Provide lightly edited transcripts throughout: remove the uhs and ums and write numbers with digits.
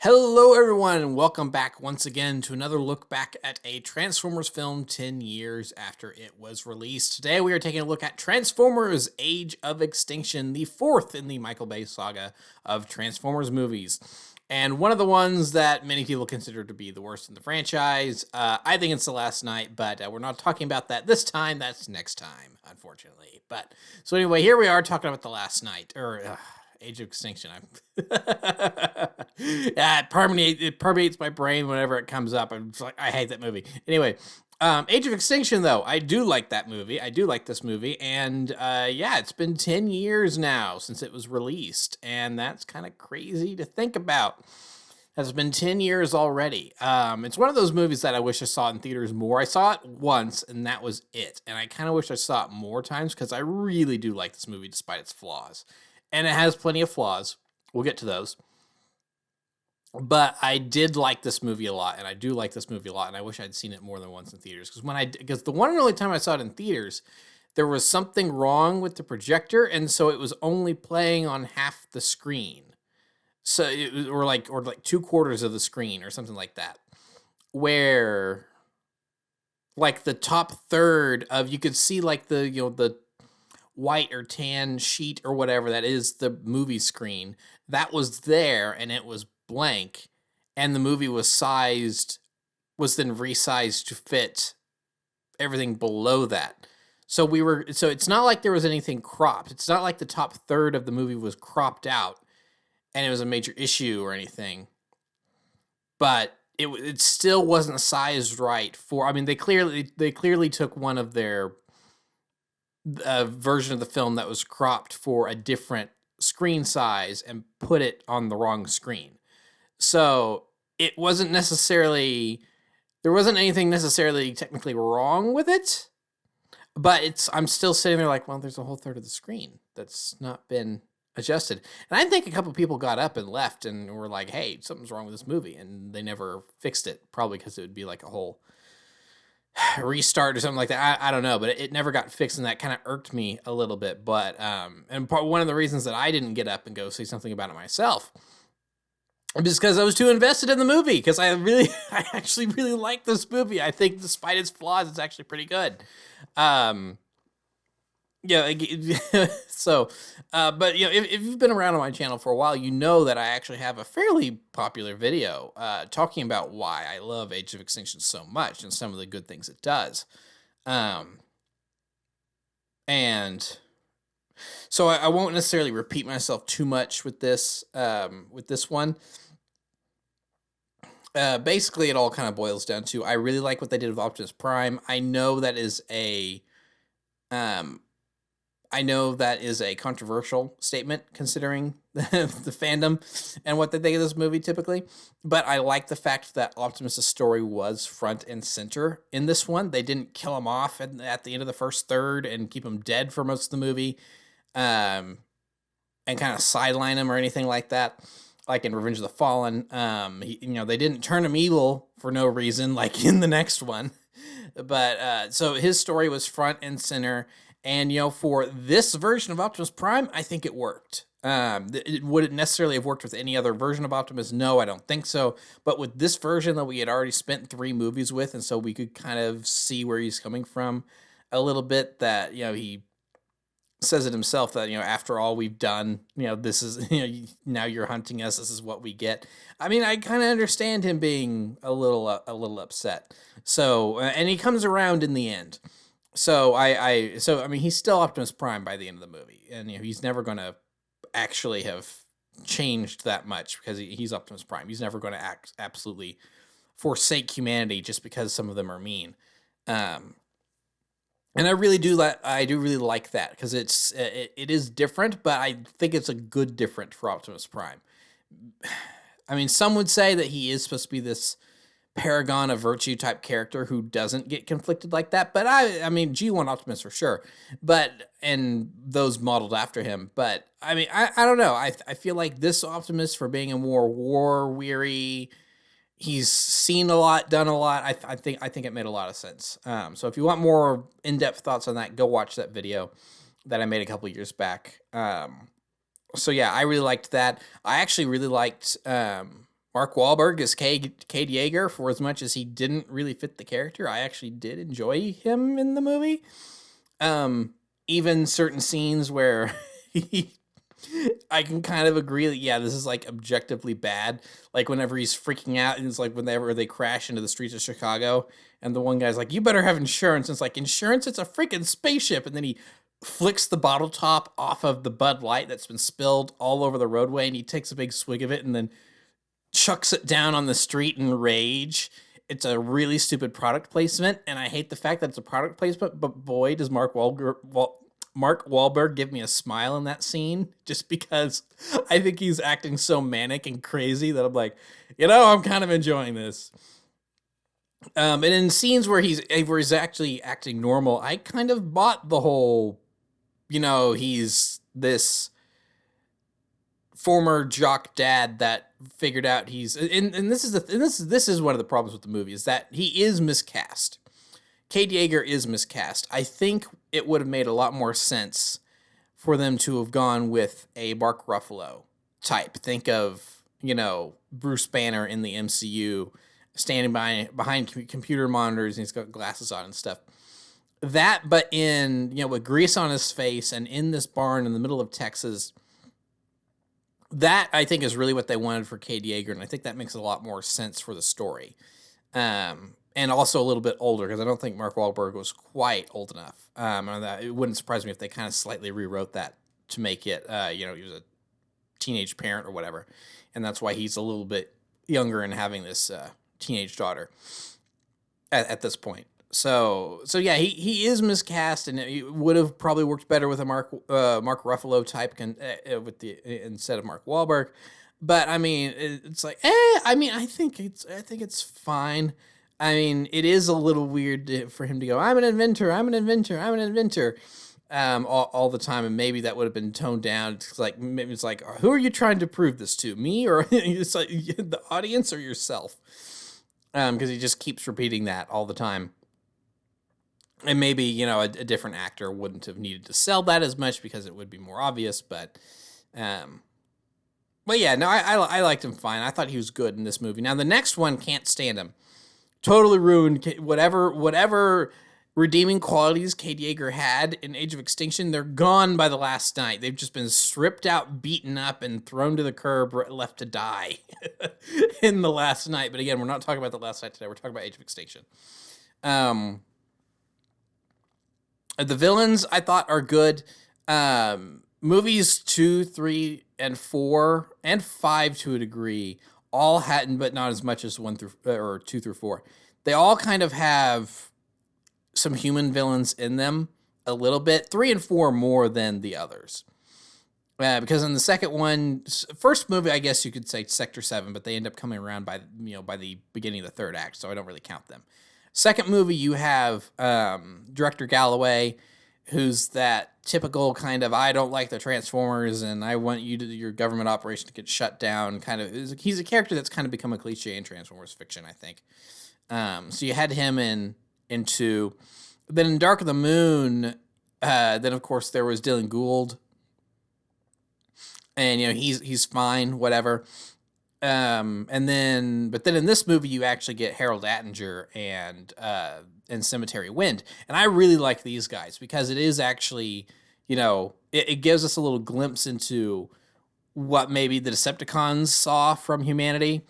Hello, everyone, and welcome back once again to another look back at a Transformers film 10 years after it was released. Today, we are taking a look at Transformers Age of Extinction, the fourth in the Michael Bay saga of Transformers movies. And one of the ones that many people consider to be the worst in the franchise. I think it's The Last Night, but we're not talking about that this time. That's next time, unfortunately. But so anyway, here we are talking about The Last Night, or Age of Extinction. Yeah, it permeates my brain whenever it comes up. I'm just like, I hate that movie. Anyway, Age of Extinction, though, I do like that movie. I do like this movie, and yeah, it's been 10 years now since it was released, and that's kind of crazy to think about. It's been 10 years already. It's one of those movies that I wish I saw in theaters more. I saw it once, and that was it. And I kind of wish I saw it more times because I really do like this movie despite its flaws. And it has plenty of flaws. We'll get to those. But I did like this movie a lot, and I do like this movie a lot, and I wish I'd seen it more than once in theaters. Because the one and only time I saw it in theaters, there was something wrong with the projector, and so it was only playing on half the screen. So or like 2/4 of the screen or something like that, where like the top third of you could see like the white or tan sheet or whatever that is the movie screen that was there, and it was blank, and the movie was then resized to fit everything below that. So it's not like there was anything cropped. It's not like the top third of the movie was cropped out and it was a major issue or anything. But it still wasn't sized right for. I mean, they clearly took one of their version of the film that was cropped for a different screen size and put it on the wrong screen. So it wasn't necessarily, there wasn't anything necessarily technically wrong with it, but I'm still sitting there like, well, there's a whole third of the screen that's not been adjusted. And I think a couple people got up and left and were like, hey, something's wrong with this movie. And they never fixed it, probably because it would be like a whole restart or something like that. I don't know, but it never got fixed, and that kind of irked me a little bit. But one of the reasons that I didn't get up and go say something about it myself is because I was too invested in the movie. Because I actually really like this movie. I think despite its flaws, it's actually pretty good. Yeah, so, but if you've been around on my channel for a while, you know that I actually have a fairly popular video talking about why I love Age of Extinction so much and some of the good things it does. And so I won't necessarily repeat myself too much with this one. Basically, it all kind of boils down to I really like what they did with Optimus Prime. I know that is a controversial statement considering the fandom and what they think of this movie typically, but I like the fact that Optimus' story was front and center in this one. They didn't kill him off at the end of the first third and keep him dead for most of the movie, and kind of sideline him or anything like that. Like in Revenge of the Fallen, they didn't turn him evil for no reason, like in the next one. But so his story was front and center. And, for this version of Optimus Prime, I think it worked. Would it necessarily have worked with any other version of Optimus? No, I don't think so. But with this version that we had already spent 3 movies with, and so we could kind of see where he's coming from a little bit, that, he says it himself that, after all we've done, this is, now you're hunting us, this is what we get. I mean, I kind of understand him being a little upset. So, and he comes around in the end. So I mean, he's still Optimus Prime by the end of the movie, and he's never going to actually have changed that much because he's Optimus Prime. He's never going to absolutely forsake humanity just because some of them are mean. And I do really like that because it is different, but I think it's a good different for Optimus Prime. I mean, some would say that he is supposed to be this paragon of virtue type character who doesn't get conflicted like that, but I mean G1 Optimus for sure, and those modeled after him. But I mean, I don't know. I feel like this Optimus, for being a more war weary, he's seen a lot, done a lot. I think it made a lot of sense. So if you want more in-depth thoughts on that, go watch that video that I made a couple years back. So yeah, I really liked that. I actually really liked Mark Wahlberg is Cade Yeager. For as much as he didn't really fit the character, I actually did enjoy him in the movie. Even certain scenes where he, I can kind of agree that, yeah, this is like objectively bad. Like whenever he's freaking out and it's like whenever they crash into the streets of Chicago and the one guy's like, you better have insurance. And it's like, insurance? It's a freaking spaceship. And then he flicks the bottle top off of the Bud Light that's been spilled all over the roadway and he takes a big swig of it and then chucks it down on the street in rage. It's a really stupid product placement, and I hate the fact that it's a product placement, but boy, does Mark Wahlberg give me a smile in that scene, just because I think he's acting so manic and crazy that I'm like, I'm kind of enjoying this. And in scenes where he's actually acting normal, I kind of bought the whole, he's this former jock dad that figured out he's and this is one of the problems with the movie is that he is miscast. Cade Yeager is miscast. I think it would have made a lot more sense for them to have gone with a Mark Ruffalo type. Think of, Bruce Banner in the MCU standing behind computer monitors and he's got glasses on and stuff. That, but in, with grease on his face and in this barn in the middle of Texas. That, I think, is really what they wanted for Cade Yeager, and I think that makes a lot more sense for the story. And also a little bit older, because I don't think Mark Wahlberg was quite old enough. It wouldn't surprise me if they kind of slightly rewrote that to make it, he was a teenage parent or whatever, and that's why he's a little bit younger and having this teenage daughter at this point. So yeah, he is miscast, and it would have probably worked better with a Mark Ruffalo type instead of Mark Wahlberg. But I mean, it's like, I think it's fine. I mean, it is a little weird for him to go, I'm an inventor, all the time, and maybe that would have been toned down. It's like, maybe it's like, who are you trying to prove this to, me or it's like the audience or yourself? Because he just keeps repeating that all the time. And maybe, a different actor wouldn't have needed to sell that as much because it would be more obvious. But yeah, no, I liked him fine. I thought he was good in this movie. Now, the next one, can't stand him. Totally ruined whatever redeeming qualities Cade Yeager had in Age of Extinction. They're gone by the last night. They've just been stripped out, beaten up, and thrown to the curb, left to die in the last night. But again, we're not talking about the last night today. We're talking about Age of Extinction. The villains, I thought, are good. Movies 2, 3, and 4, and 5 to a degree, all hadn't, but not as much as 2 through 4. They all kind of have some human villains in them a little bit. 3 and 4 more than the others. Because in the second one, first movie, I guess you could say Sector 7, but they end up coming around by the beginning of the third act, so I don't really count them. Second movie, you have Director Galloway, who's that typical kind of, I don't like the Transformers and I want your government operation to get shut down kind of. He's a character that's kind of become a cliche in Transformers fiction, I think. So you had him in 2. Then in Dark of the Moon, then of course there was Dylan Gould. And, he's fine, whatever. But then in this movie, you actually get Harold Attinger and Cemetery Wind. And I really like these guys because it is actually, it gives us a little glimpse into what maybe the Decepticons saw from humanity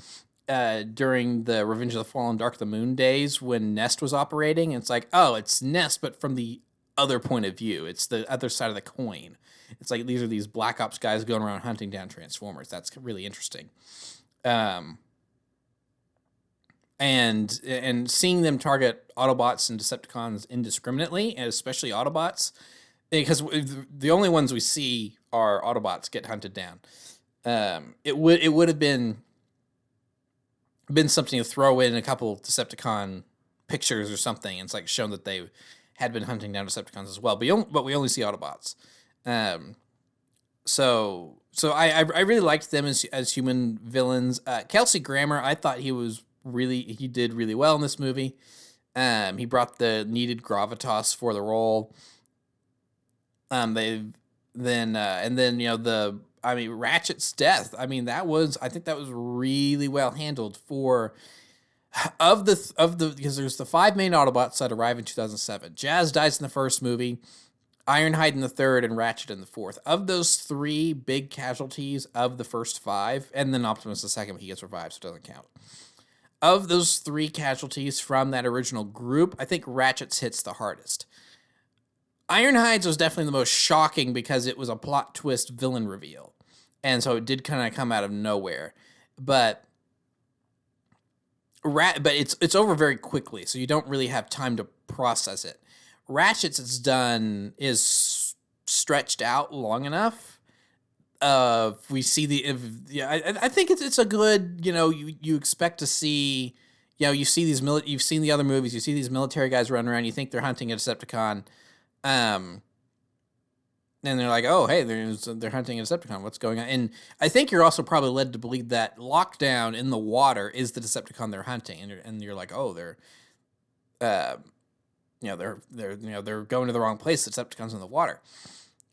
during the Revenge of the Fallen Dark of the Moon days when Nest was operating. And it's like, oh, it's Nest, but from the other point of view. It's the other side of the coin. It's like these are these Black Ops guys going around hunting down Transformers. That's really interesting. And seeing them target Autobots and Decepticons indiscriminately, and especially Autobots, because the only ones we see are Autobots get hunted down. It would have been something to throw in a couple Decepticon pictures or something. And it's like shown that they had been hunting down Decepticons as well, but we only see Autobots. So I really liked them as human villains. Kelsey Grammer, I thought he did really well in this movie. He brought the needed gravitas for the role. The I mean, Ratchet's death. I mean, I think that was really well handled for because there's the five main Autobots that arrive in 2007. Jazz dies in the first movie, Ironhide in the third, and Ratchet in the fourth. Of those three big casualties of the first five, and then Optimus the second, he gets revived, so it doesn't count. Of those three casualties from that original group, I think Ratchet's hits the hardest. Ironhide's was definitely the most shocking because it was a plot twist villain reveal. And so it did kind of come out of nowhere. But it's over very quickly, so you don't really have time to process it. Ratchet's is stretched out long enough. We see I think it's a good, you expect to see, you see you've seen the other movies, you see these military guys running around, you think they're hunting a Decepticon, and they're like, oh, hey, they're hunting a Decepticon. What's going on? And I think you're also probably led to believe that Lockdown in the water is the Decepticon they're hunting, and you're like, oh, they're going to the wrong place. The Decepticons in the water.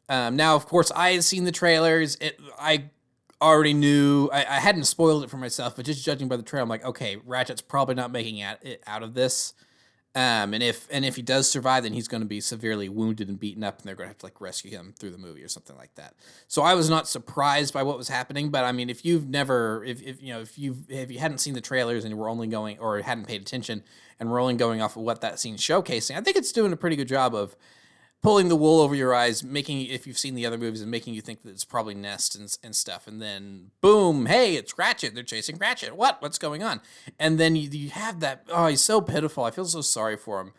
Now, of course, I had seen the trailers. I already knew. I hadn't spoiled it for myself, but just judging by the trailer, I'm like, okay, Ratchet's probably not making it out of this. And if he does survive, then he's going to be severely wounded and beaten up, and they're going to have to rescue him through the movie or something like that. So I was not surprised by what was happening, but I mean, if you hadn't seen the trailers and were only going, or hadn't paid attention and were only going off of what that scene's showcasing, I think it's doing a pretty good job of pulling the wool over your eyes, if you've seen the other movies, and making you think that it's probably Nest and stuff, and then boom, hey, it's Ratchet. They're chasing Ratchet. What's going on? And then you have that. Oh, he's so pitiful. I feel so sorry for him.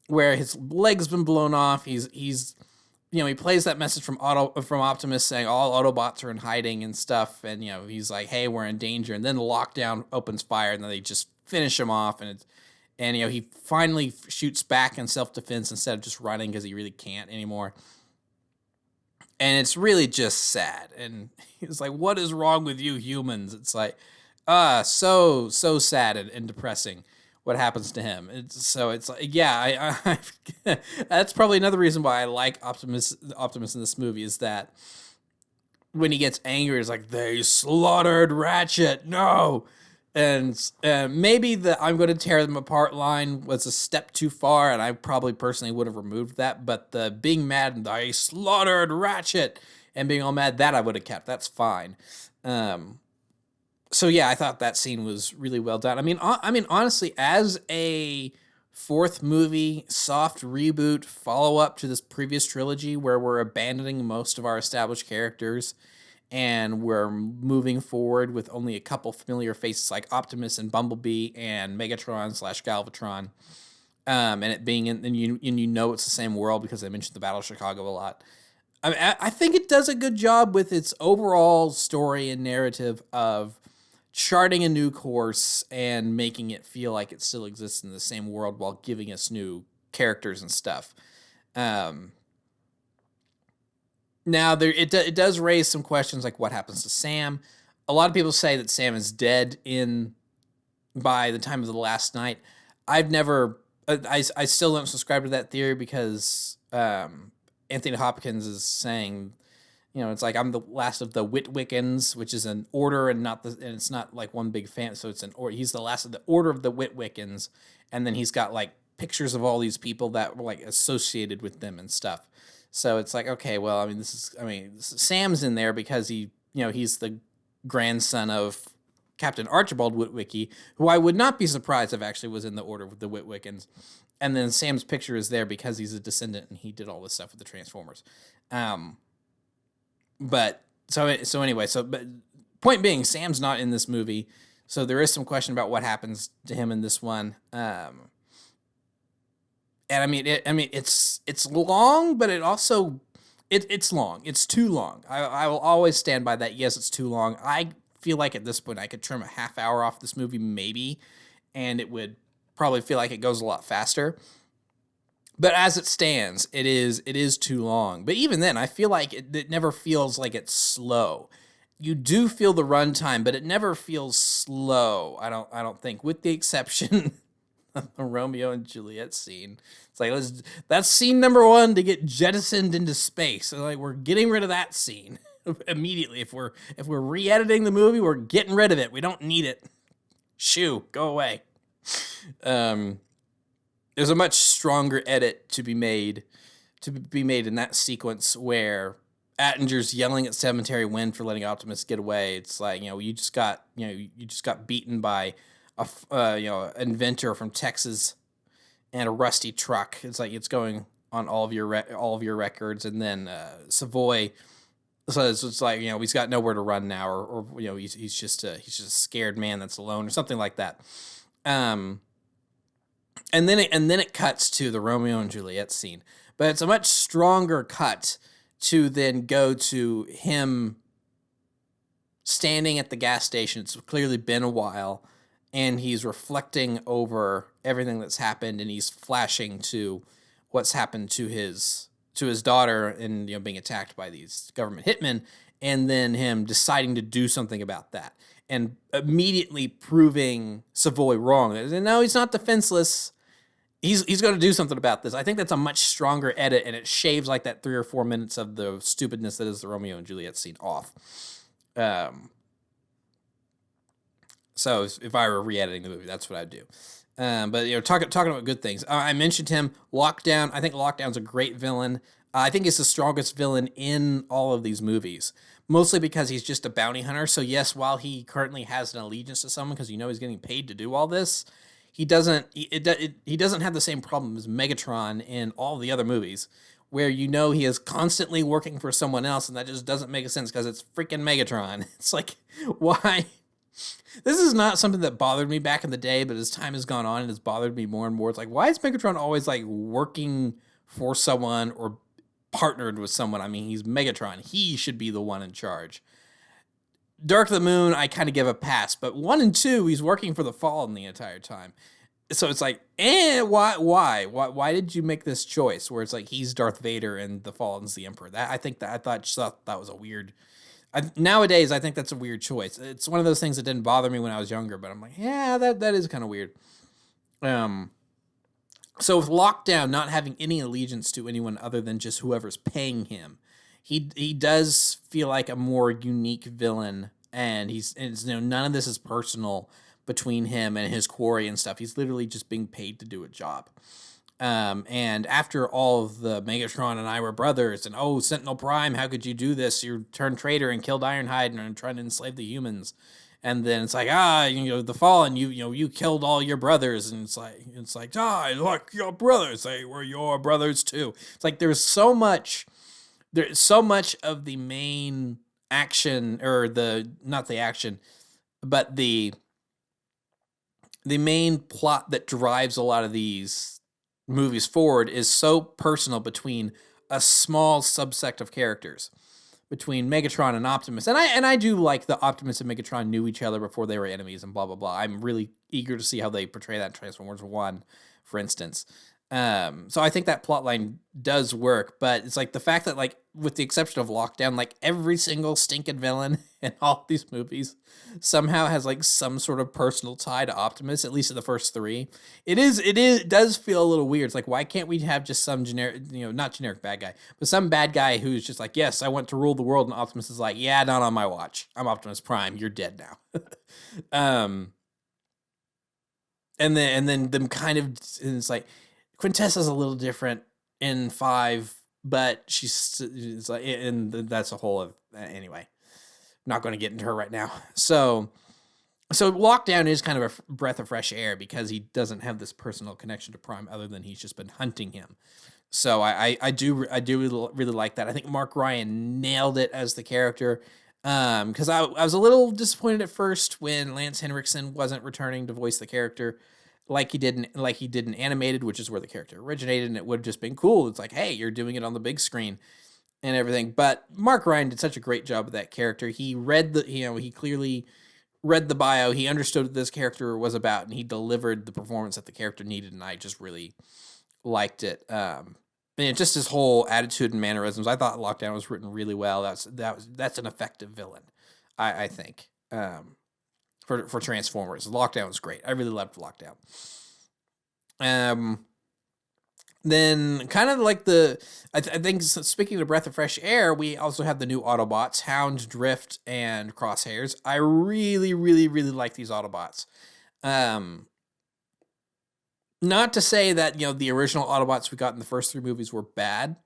Where his leg's been blown off. He's he plays that message from Optimus saying all Autobots are in hiding and stuff, and he's like, hey, we're in danger. And then the Lockdown opens fire, and then they just finish him off, and he finally shoots back in self-defense instead of just running because he really can't anymore. And it's really just sad. And he's like, what is wrong with you humans? It's like, so sad and depressing what happens to him. It's like, yeah, I that's probably another reason why I like Optimus in this movie, is that when he gets angry, it's like, they slaughtered Ratchet. No. And maybe the I'm going to tear them apart line was a step too far, and I probably personally would have removed that. But the being mad and I slaughtered Ratchet and being all mad, that I would have kept. That's fine. So yeah, I thought that scene was really well done. I mean, honestly, as a fourth movie, soft reboot, follow up to this previous trilogy where we're abandoning most of our established characters, and we're moving forward with only a couple familiar faces like Optimus and Bumblebee and Megatron/Galvatron, and it being it's the same world because I mentioned the Battle of Chicago a lot. I think it does a good job with its overall story and narrative of charting a new course and making it feel like it still exists in the same world while giving us new characters and stuff. Now, it does raise some questions like what happens to Sam. A lot of people say that Sam is dead by the time of the last night. I've never, I still don't subscribe to that theory because Anthony Hopkins is saying, it's like I'm the last of the Witwickens, which is an order and it's not like one big fan. So he's the last of the order of the Witwickens, and then he's got like pictures of all these people that were like associated with them and stuff. So it's like, okay, well, I mean, Sam's in there because he's the grandson of Captain Archibald Witwicky, who I would not be surprised if actually was in the order of the Witwickens. And then Sam's picture is there because he's a descendant and he did all this stuff with the Transformers. But point being, Sam's not in this movie, so there is some question about what happens to him in this one. And it's long, but it's long. It's too long. I will always stand by that. Yes, it's too long. I feel like at this point I could trim a half hour off this movie maybe, and it would probably feel like it goes a lot faster. But as it stands, it is too long. But even then, I feel like it never feels like it's slow. You do feel the runtime, but it never feels slow. I don't think, with the exception the Romeo and Juliet scene. It's like, that's scene number one to get jettisoned into space. So like, we're getting rid of that scene. immediately. If we're re-editing the movie, we're getting rid of it. We don't need it. Shoo, go away. Um, there's a much stronger edit to be made in that sequence where Attinger's yelling at Cemetery Wind for letting Optimus get away. It's like, you just got beaten by inventor from Texas and a rusty truck. It's like it's going on all of your records, and then Savoy. So it's like, he's got nowhere to run now, or he's just a scared man that's alone, or something like that. And then it cuts to the Romeo and Juliet scene, but it's a much stronger cut to then go to him standing at the gas station. It's clearly been a while, and he's reflecting over everything that's happened, and he's flashing to what's happened to his daughter, and being attacked by these government hitmen, and then him deciding to do something about that, and immediately proving Savoy wrong. And no, he's not defenseless. He's going to do something about this. I think that's a much stronger edit, and it shaves like that 3 or 4 minutes of the stupidness that is the Romeo and Juliet scene off. So if I were re-editing the movie, that's what I'd do. But talking about good things, I mentioned him. Lockdown. I think Lockdown's a great villain. I think he's the strongest villain in all of these movies, mostly because he's just a bounty hunter. So yes, while he currently has an allegiance to someone because he's getting paid to do all this, he doesn't have the same problem as Megatron in all the other movies, where he is constantly working for someone else, and that just doesn't make sense because it's freaking Megatron. It's like, why? This is not something that bothered me back in the day, but as time has gone on, it has bothered me more and more. It's like, why is Megatron always like working for someone or partnered with someone? I mean, he's Megatron. He should be the one in charge. Dark of the Moon, I kind of give a pass, but 1 and 2, he's working for the Fallen the entire time. So it's like, why did you make this choice where it's like he's Darth Vader and the Fallen's the Emperor? I thought that was a weird. Nowadays, I think that's a weird choice. It's one of those things that didn't bother me when I was younger, but I'm like, yeah, that is kind of weird. So with Lockdown not having any allegiance to anyone other than just whoever's paying him, he does feel like a more unique villain, and none of this is personal between him and his quarry and stuff. He's literally just being paid to do a job. And after all of the Megatron and I were brothers, and Sentinel Prime, how could you do this? You turned traitor and killed Ironhide and are trying to enslave the humans. And then it's like, the Fallen, you killed all your brothers, and it's like, look, your brothers, they were your brothers too. It's like there's so much of the main action, or not the action, but the main plot that drives a lot of these movies forward is so personal between a small subsect of characters, between Megatron and Optimus. And I do like the Optimus and Megatron knew each other before they were enemies and blah, blah, blah. I'm really eager to see how they portray that in Transformers 1, for instance. So I think that plotline does work, but it's like the fact that, like, with the exception of Lockdown, like every single stinking villain in all these movies somehow has like some sort of personal tie to Optimus, at least in the first 3. It does feel a little weird. It's like, why can't we have just some generic, not generic bad guy, but some bad guy who's just like, yes, I want to rule the world, and Optimus is like, yeah, not on my watch. I'm Optimus Prime. You're dead now. And then them kind of, and it's like, Quintessa's a little different in 5, but it's like, and that's a whole of, anyway, not going to get into her right now. So Lockdown is kind of a breath of fresh air because he doesn't have this personal connection to Prime other than he's just been hunting him. So I do really like that. I think Mark Ryan nailed it as the character. Because I was a little disappointed at first when Lance Henriksen wasn't returning to voice the character like he did in animated, which is where the character originated, and it would have just been cool. It's like, hey, you're doing it on the big screen and everything. But Mark Ryan did such a great job with that character. He he clearly read the bio. He understood what this character was about, and he delivered the performance that the character needed, and I just really liked it. And just his whole attitude and mannerisms, I thought Lockdown was written really well. That's an effective villain, I think. For Transformers, Lockdown was great. I really loved Lockdown. Then, kind of like I think, speaking of breath of fresh air, we also have the new Autobots, Hound, Drift, and Crosshairs. I really, really, really like these Autobots. Um, Not to say that, the original Autobots we got in the first three movies were bad,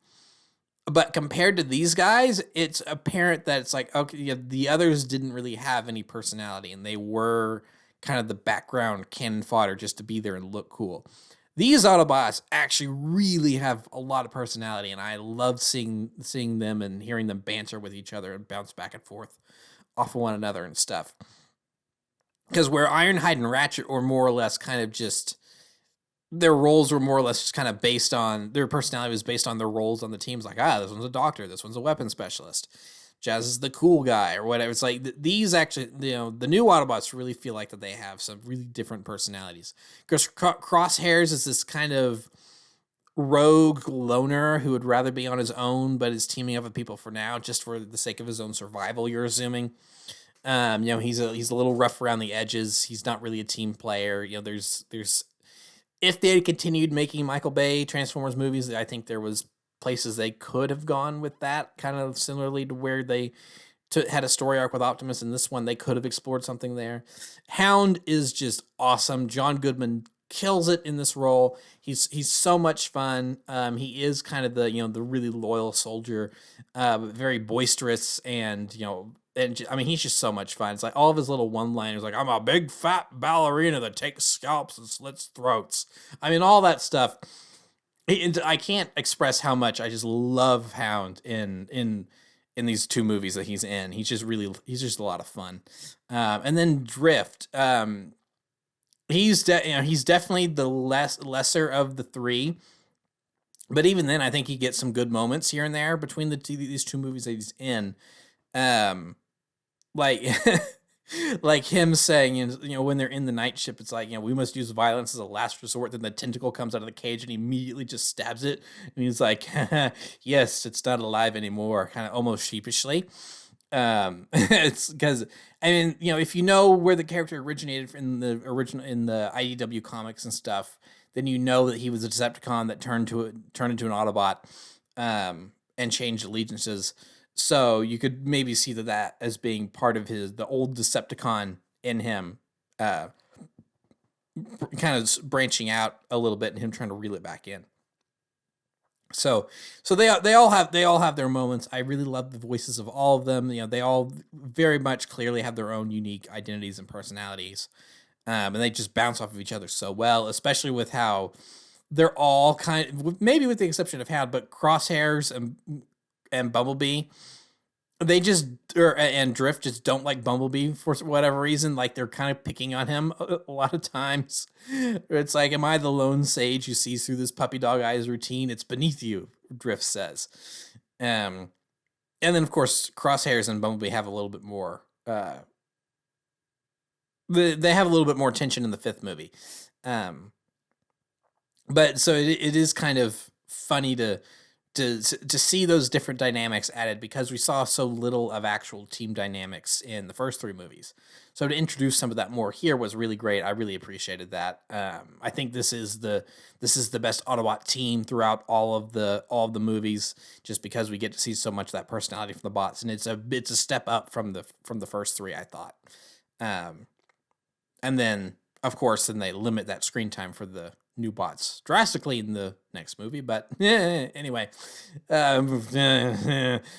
but compared to these guys, it's apparent that it's like, okay, yeah, the others didn't really have any personality, and they were kind of the background cannon fodder just to be there and look cool. These Autobots actually really have a lot of personality, and I love seeing them and hearing them banter with each other and bounce back and forth off of one another and stuff. Because where Ironhide and Ratchet were more or less kind of just, their roles were more or less just kind of based on, their personality was based on their roles on the teams. Like, this one's a doctor, this one's a weapons specialist, Jazz is the cool guy or whatever. It's like these actually, the new Autobots really feel like that they have some really different personalities. Because Crosshairs is this kind of rogue loner who would rather be on his own, but is teaming up with people for now, just for the sake of his own survival. You're assuming. He's a little rough around the edges. He's not really a team player. There's if they had continued making Michael Bay Transformers movies, I think there was places they could have gone with that, kind of similarly to where they had a story arc with Optimus. In this one, they could have explored something there. Hound is just awesome. John Goodman kills it in this role. He's so much fun. He is kind of the really loyal soldier, very boisterous, and he's just so much fun. It's like all of his little one-liners, like, I'm a big fat ballerina that takes scalps and slits throats. All that stuff. I can't express how much I just love Hound in these two movies that he's in. He's just a lot of fun. And then Drift. He's definitely the lesser of the three. But even then, I think he gets some good moments here and there between these two movies that he's in. Like like him saying, when they're in the night ship, it's like, we must use violence as a last resort. Then the tentacle comes out of the cage and he immediately just stabs it. And he's like, yes, it's not alive anymore, kind of almost sheepishly. It's because, if you know where the character originated in the IDW comics and stuff, then you know that he was a Decepticon that turned into an Autobot, and changed allegiances. So you could maybe see that as being part of the old Decepticon in him, kind of branching out a little bit and him trying to reel it back in. So they all have their moments. I really love the voices of all of them. They all very much clearly have their own unique identities and personalities, and they just bounce off of each other so well. Especially with how they're all maybe with the exception of Hound, but Crosshairs and Bumblebee, and Drift just don't like Bumblebee for whatever reason. Like, they're kind of picking on him a lot of times. It's like, am I the lone sage who sees through this puppy dog eyes routine? It's beneath you, Drift says. And then, of course, Crosshairs and Bumblebee have a little bit more, they have a little bit more tension in the fifth movie. But so it is kind of funny to see those different dynamics added, because we saw so little of actual team dynamics in the first three movies. So to introduce some of that more here was really great. I really appreciated that. I think this is the best Autobot team throughout all of the movies, just because we get to see so much of that personality from the bots, and it's a step up from the first three, I thought. And then, of course, then they limit that screen time for the new bots drastically in the next movie. But anyway,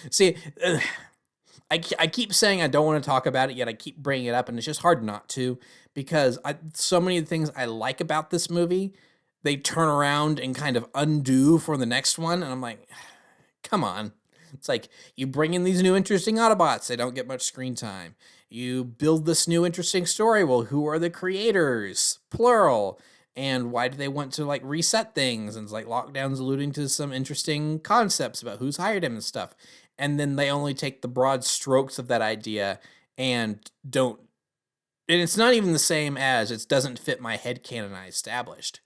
see, I keep saying I don't want to talk about it, yet I keep bringing it up, and it's just hard not to, because so many of the things I like about this movie, they turn around and kind of undo for the next one, and I'm like, come on. It's like, you bring in these new interesting Autobots, they don't get much screen time. You build this new interesting story. Well, who are the creators? Plural. And why do they want to reset things? And it's like Lockdown's alluding to some interesting concepts about who's hired him and stuff. And then they only take the broad strokes of that idea and don't. And it's not even the same as it doesn't fit my headcanon I established.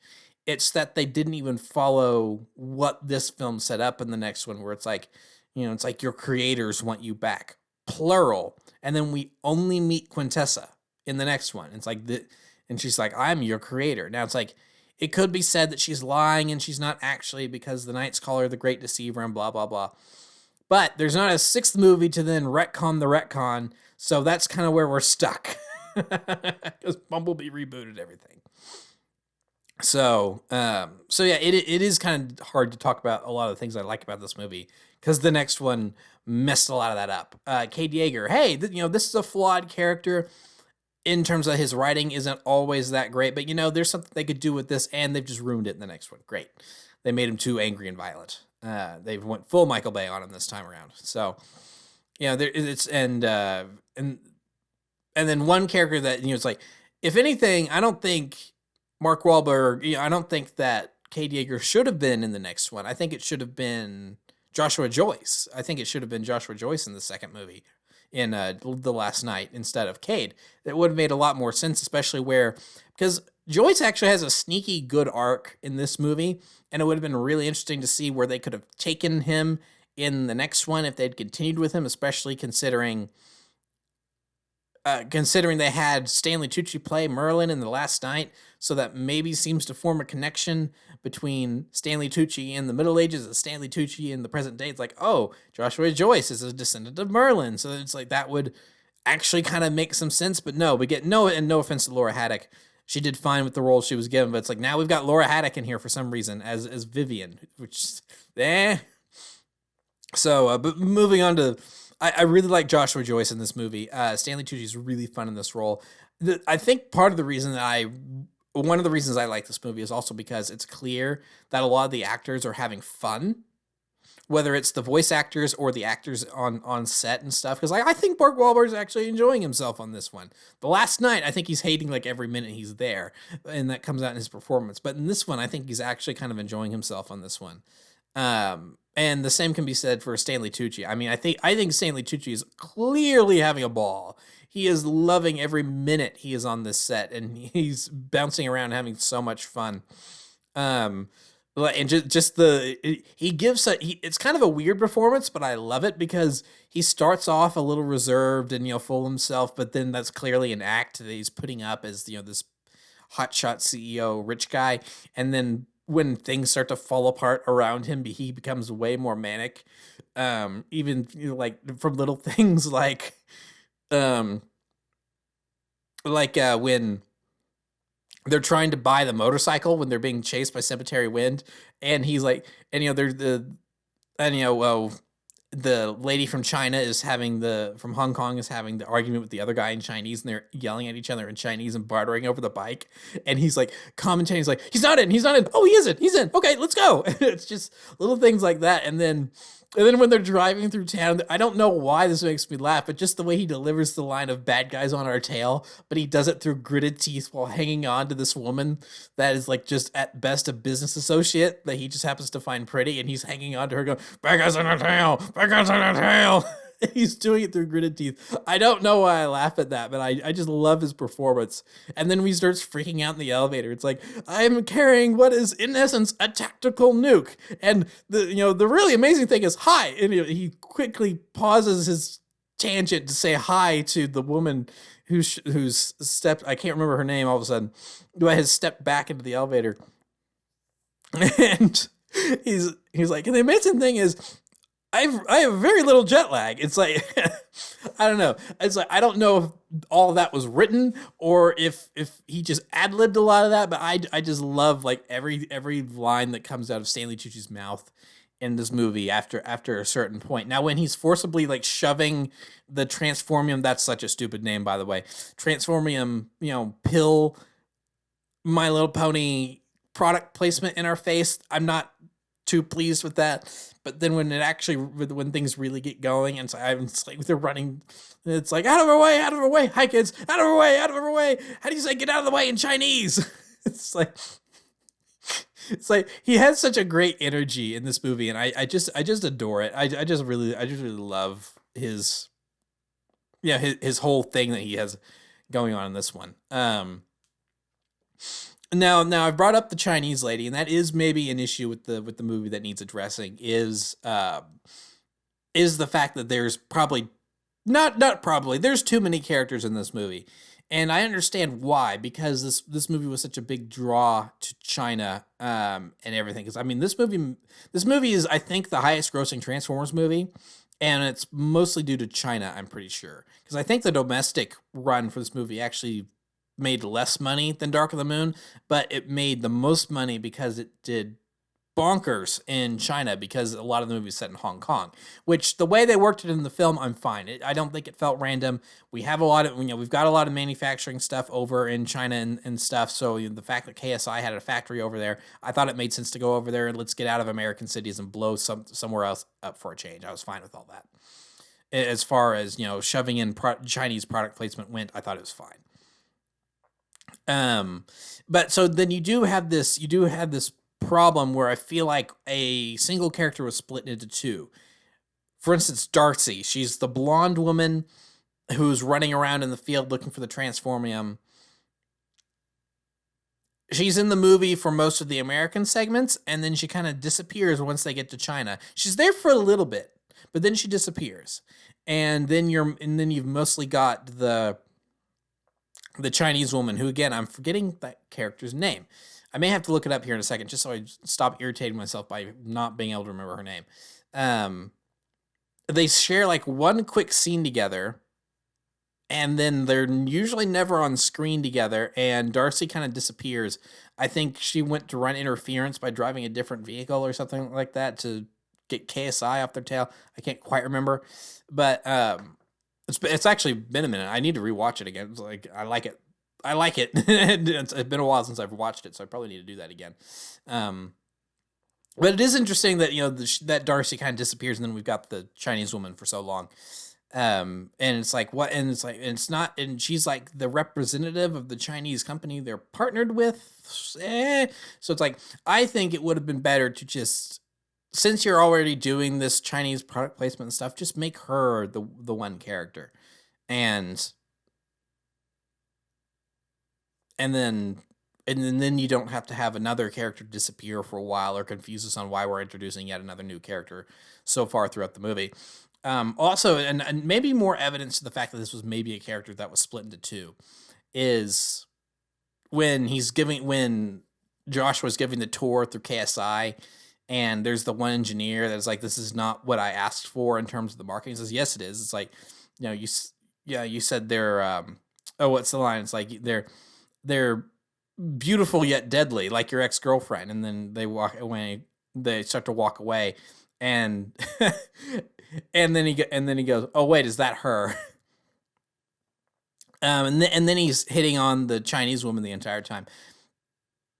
It's that they didn't even follow what this film set up in the next one, where it's like, it's like your creators want you back. Plural. And then we only meet Quintessa in the next one. It's like and she's like, I'm your creator. Now it's like, it could be said that she's lying and she's not actually, because the Knights call her the Great Deceiver and blah, blah, blah. But there's not a sixth movie to then retcon the retcon, so that's kind of where we're stuck. Because Bumblebee rebooted everything. So yeah, it is kind of hard to talk about a lot of the things I like about this movie, because the next one messed a lot of that up. Cade Yeager, hey, this is a flawed character in terms of his writing isn't always that great, but there's something they could do with this, and they've just ruined it in the next one. Great. They made him too angry and violent. They went full Michael Bay on him this time around. So, and then one character that, it's like, if anything, I don't think Mark Wahlberg, I don't think that Cade Yeager should have been in the next one. I think it should have been Joshua Joyce. I think it should have been Joshua Joyce in the second movie, in The Last Night, instead of Cade. That would have made a lot more sense, especially because Joyce actually has a sneaky good arc in this movie, and it would have been really interesting to see where they could have taken him in the next one if they'd continued with him, especially considering they had Stanley Tucci play Merlin in The Last Night, so that maybe seems to form a connection between Stanley Tucci in the Middle Ages and Stanley Tucci in the present day. It's like, oh, Joshua Joyce is a descendant of Merlin, so it's like that would actually kind of make some sense. But no, we get no offense to Laura Haddock, she did fine with the role she was given, but it's like now we've got Laura Haddock in here for some reason as Vivian, which So, but moving on to, I really like Joshua Joyce in this movie. Stanley Tucci is really fun in this role. I think one of the reasons I like this movie is also because it's clear that a lot of the actors are having fun, whether it's the voice actors or the actors on set and stuff. Because I think Mark Wahlberg's actually enjoying himself on this one. The Last Night, I think he's hating like every minute he's there, and that comes out in his performance. But in this one, I think he's actually kind of enjoying himself on this one. And the same can be said for Stanley Tucci. I mean, I think Stanley Tucci is clearly having a ball. He is loving every minute he is on this set, and he's bouncing around having so much fun. And he gives it's kind of a weird performance, but I love it because he starts off a little reserved and full of himself, but then that's clearly an act that he's putting up as this hotshot CEO rich guy, and then when things start to fall apart around him, he becomes way more manic. Even like from little things like when they're trying to buy the motorcycle when they're being chased by Cemetery Wind, and he's like, and there's the lady from China from Hong Kong is having the argument with the other guy in Chinese, and they're yelling at each other in Chinese and bartering over the bike. And he's like commentating, he's like, he's not in. Oh, he isn't. He's in. Okay, let's go. And it's just little things like that. And then when they're driving through town, I don't know why this makes me laugh, but just the way he delivers the line of "bad guys on our tail," but he does it through gritted teeth while hanging on to this woman that is like just at best a business associate that he just happens to find pretty, and he's hanging on to her going, "Bad guys on our tail, bad guys on our tail." He's doing it through gritted teeth. I don't know why I laugh at that, but I just love his performance. And then when he starts freaking out in the elevator, it's like, I'm carrying what is in essence a tactical nuke. And the really amazing thing is hi. And he quickly pauses his tangent to say hi to the woman who's stepped, I can't remember her name all of a sudden, who has stepped back into the elevator. And he's like, and the amazing thing is, I have very little jet lag. It's like, I don't know. It's like, I don't know if all of that was written or if he just ad-libbed a lot of that, but I just love like every line that comes out of Stanley Tucci's mouth in this movie after a certain point. Now, when he's forcibly like shoving the Transformium, that's such a stupid name, by the way, Transformium, pill, My Little Pony product placement in our face, I'm not too pleased with that. But then when things really get going, and so it's like they're running, it's like, out of our way, hi kids, out of our way. How do you say get out of the way in Chinese? It's like he has such a great energy in this movie, and I just adore it. I just really love his whole thing that he has going on in this one. Now I've brought up the Chinese lady, and that is maybe an issue with the movie that needs addressing. Is the fact that there's probably there's too many characters in this movie. And I understand why, because this movie was such a big draw to China, and everything. Because I mean, this movie is, I think, the highest grossing Transformers movie, and it's mostly due to China. I'm pretty sure, because I think the domestic run for this movie actually made less money than Dark of the Moon, but it made the most money because it did bonkers in China, because a lot of the movie is set in Hong Kong, which the way they worked it in the film, I'm fine. I don't think it felt random. We have a lot of, we've got a lot of manufacturing stuff over in China and stuff. So the fact that KSI had a factory over there, I thought it made sense to go over there and let's get out of American cities and blow somewhere else up for a change. I was fine with all that. As far as, shoving in Chinese product placement went, I thought it was fine. But so then you do have this problem where I feel like a single character was split into two. For instance, Darcy, she's the blonde woman who's running around in the field looking for the transformium. She's in the movie for most of the American segments, and then she kind of disappears once they get to China. She's there for a little bit, but then she disappears. And then you've mostly got the Chinese woman, who, again, I'm forgetting that character's name. I may have to look it up here in a second, just so I stop irritating myself by not being able to remember her name. They share like one quick scene together, and then they're usually never on screen together, and Darcy kind of disappears. I think she went to run interference by driving a different vehicle or something like that to get KSI off their tail. I can't quite remember, but it's actually been a minute. I need to rewatch it again. It's like, I like it. It's been a while since I've watched it, so I probably need to do that again. But it is interesting that that Darcy kind of disappears, and then we've got the Chinese woman for so long. And it's like, what? And it's like, and it's not, and she's like the representative of the Chinese company they're partnered with. So it's like, I think it would have been better to just, since you're already doing this Chinese product placement and stuff, just make her the one character, and and then and then you don't have to have another character disappear for a while or confuse us on why we're introducing yet another new character so far throughout the movie. Also, and maybe more evidence to the fact that this was maybe a character that was split into two, is when Josh was giving the tour through KSI, and there's the one engineer that's like, "This is not what I asked for in terms of the marketing." He says, "Yes, it is." It's like, you said they're, oh, what's the line? It's like, they're beautiful yet deadly, like your ex-girlfriend. And then they start to walk away, and and then he goes, "Oh wait, is that her?" And then he's hitting on the Chinese woman the entire time.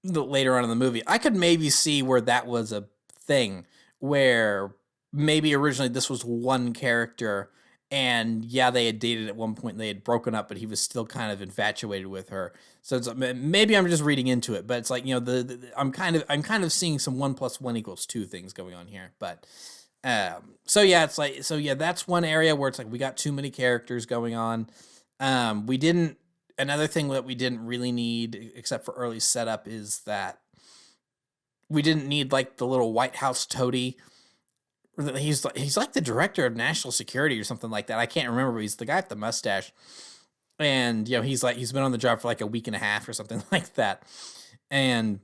Later on in the movie, I could maybe see where that was a thing, where maybe originally this was one character, and yeah, they had dated at one point and they had broken up, but he was still kind of infatuated with her. So maybe I'm just reading into it, but it's like, I'm kind of seeing some 1+1 = 2 things going on here. But so yeah, it's like, so yeah, that's one area where it's like we got too many characters going on. We didn't. Another thing that we didn't really need, except for early setup, is that we didn't need like the little White House toady. He's like the director of national security or something like that. I can't remember, but he's the guy with the mustache. And he's been on the job for like a week and a half or something like that. And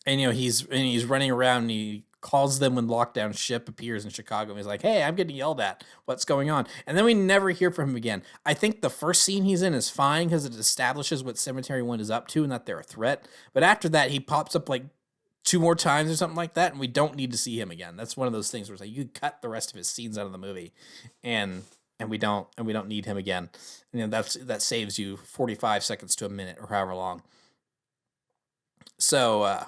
he's running around, and he calls them when lockdown ship appears in Chicago. And he's like, "Hey, I'm getting yelled at. What's going on?" And then we never hear from him again. I think the first scene he's in is fine because it establishes what Cemetery 1 is up to and that they're a threat. But after that, he pops up like 2 more times or something like that, and we don't need to see him again. That's one of those things where it's like, you cut the rest of his scenes out of the movie, and we don't need him again. That saves you 45 seconds to a minute or however long. So